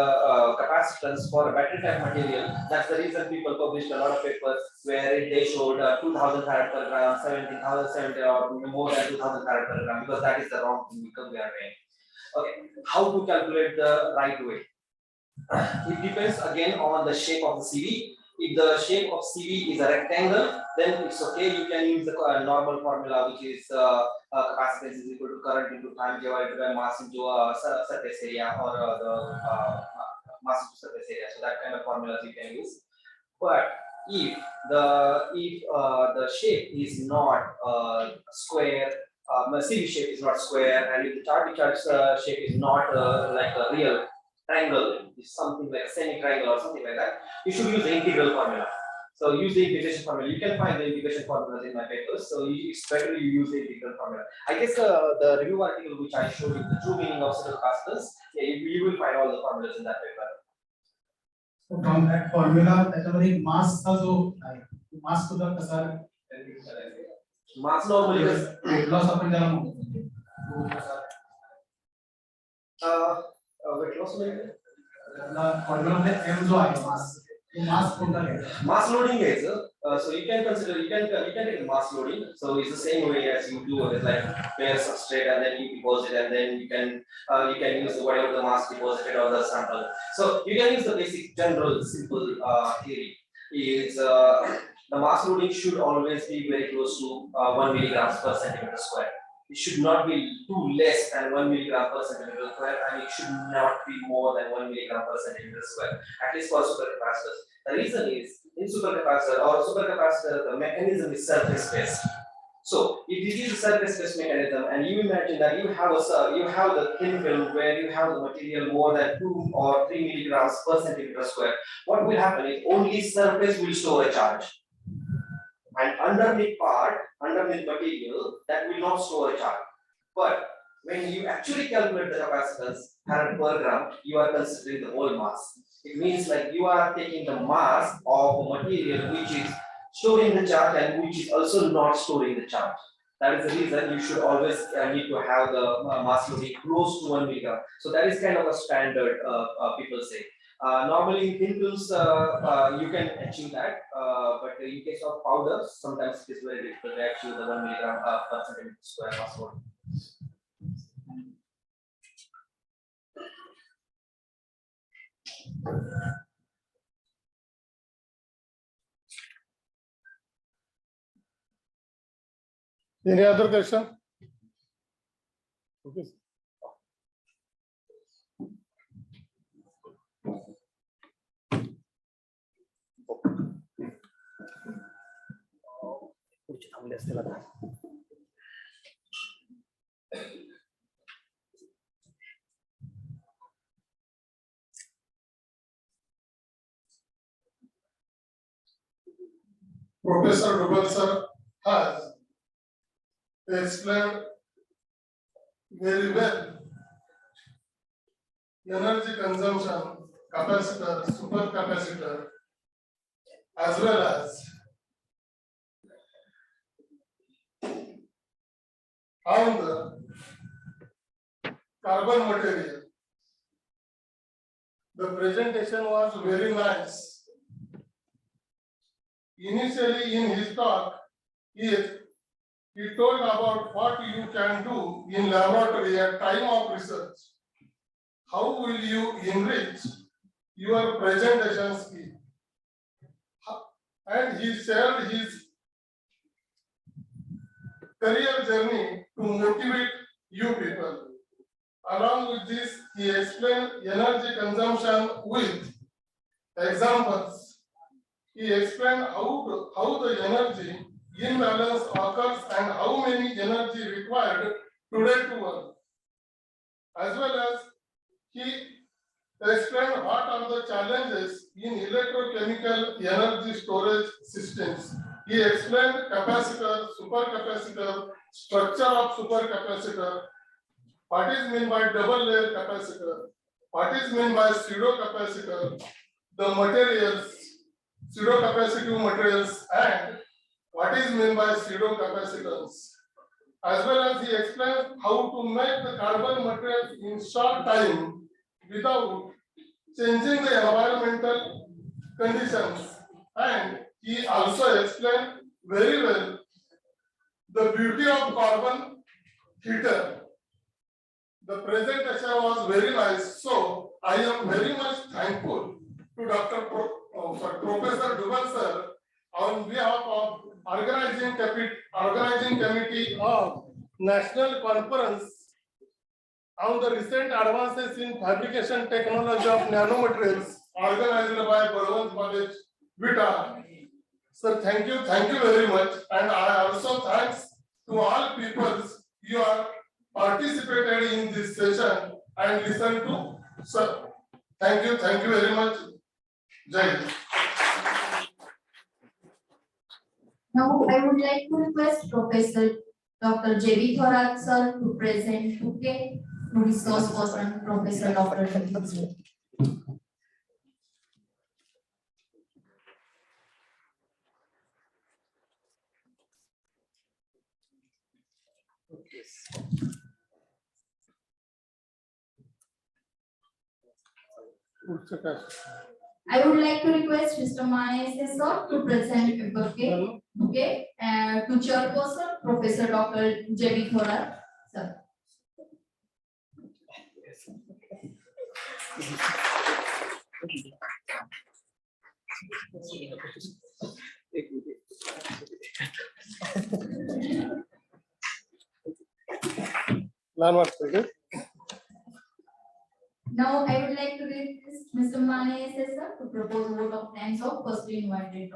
capacitance for a battery type material, that's the reason people published a lot of papers where they showed 2000 farad per gram, 17,070 or more than 2000 farad per gram, because that is the wrong thing because we are doing. Okay, how to calculate the right way? It depends again on the shape of the CV. If the shape of CV is a rectangle, then it's okay. You can use the normal formula, which is capacitance is equal to current into time divided by mass into surface area, or the mass into surface area. So that kind of formulas you can use. But if the shape is not square, CV shape is not square, and if the charge shape is not like a real triangle, is something like a semi-triangle or something like that, you should use the integral formula. So use the integration formula. You can find the integration formulas in my papers. So it's better you use the integral formula. I guess the review article which I showed you, the true meaning of certain capacitors, yeah, you will find all the formulas in that paper. So from that formula, त्याच्यामध्ये मासचा जो आहे मास सुद्धा कसा calculate करायचा? Mass normally is weight loss आपण त्याला म्हणतो. weight loss maybe? Formula मध्ये m जो आहे मास कोणता घ्यायचा? Mass loading is so you can consider you can take mass loading. So it's the same way as you do it, like bare substrate and then you deposit, and then you can use whatever the mass deposited on the sample. So you can use the basic general simple theory is the mass loading should always be very close to 1 milligrams per centimeter square. It should not be too less than 1 milligram per centimeter square, and it should not be more than 1 milligram per centimeter square, at least for supercapacitors. The reason is in supercapacitor, the mechanism is surface based. So if it is a surface based mechanism, and you imagine that you have the thin film where you have the material more than 2 or 3 milligrams per centimeter square, what will happen is only surface will store a charge. And underneath material, that will not store a charge. But when you actually calculate the capacitance farad per gram, you are considering the whole mass. It means like you are taking the mass of a material which is storing the charge and which is also not storing the charge. That is the reason you should always need to have the mass loading close to 1 milligram. So that is kind of a standard people say. Normally in thin films you can achieve that, but in case of powders, sometimes it is very difficult to achieve the 1 milligram per centimeter square mass loading. Any other question? Okay. पुढचे थांबले असतील आता. Professor Dubal sir has explained very well energy consumption, capacitor, supercapacitor, as well as on the carbon material. The presentation was very nice. Initially in his talk, he told about what you can do in laboratory at time of research. How will you enrich your presentation skill? And he shared his career journey to motivate you people. Along with this, he explained energy consumption with examples. He explained how the energy imbalance occurs and how many energy required today to work. As well as he explained what are the challenges in electrochemical energy storage systems. He explained capacitor, supercapacitor, structure of supercapacitor, what is meant by double layer capacitor, what is meant by pseudo capacitor, the materials, pseudo capacitive materials, and what is meant by pseudo capacitance. As well as he explained how to make the carbon materials in short time without changing the environmental conditions. And he also explained very well the beauty of carbon heater. The presentation was very nice, so I am very much thankful to Professor Dubal sir on behalf of organizing committee of National Conference on the recent advances in fabrication technology of nanomaterials organized by Balwant College, Vita. Sir, thank you very much, and I also thanks to all people you are participated in this session and listen to. Sir, thank you very much. Jai Hind. Now I would like to request Professor Dr. J.B. Thorat sir to present to resource person Professor Dr. J.B. I would like to request Mr. Mane sir to present a bouquet to chairperson Professor Dr. J.B. Thorat sir. Now I would like to request Mr. Mane sir to propose a vote of thanks of first invited.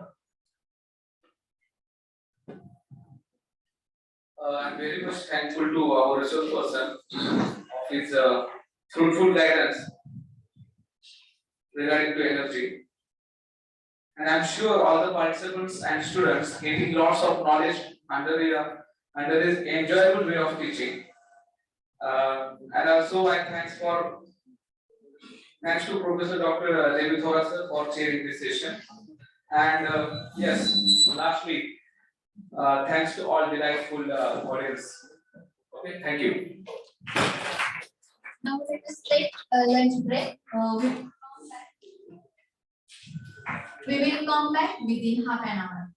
I'm very much thankful to our resource person of his fruitful guidance regarding to energy. And I'm sure all the participants and students getting lots of knowledge under his enjoyable way of teaching. And also I Thanks to Professor Dr. Devi Thora sir for chairing this session. And yes, lastly, thanks to all delightful audience. Okay, thank you. Now let us take a lunch break. We will come back within half an hour.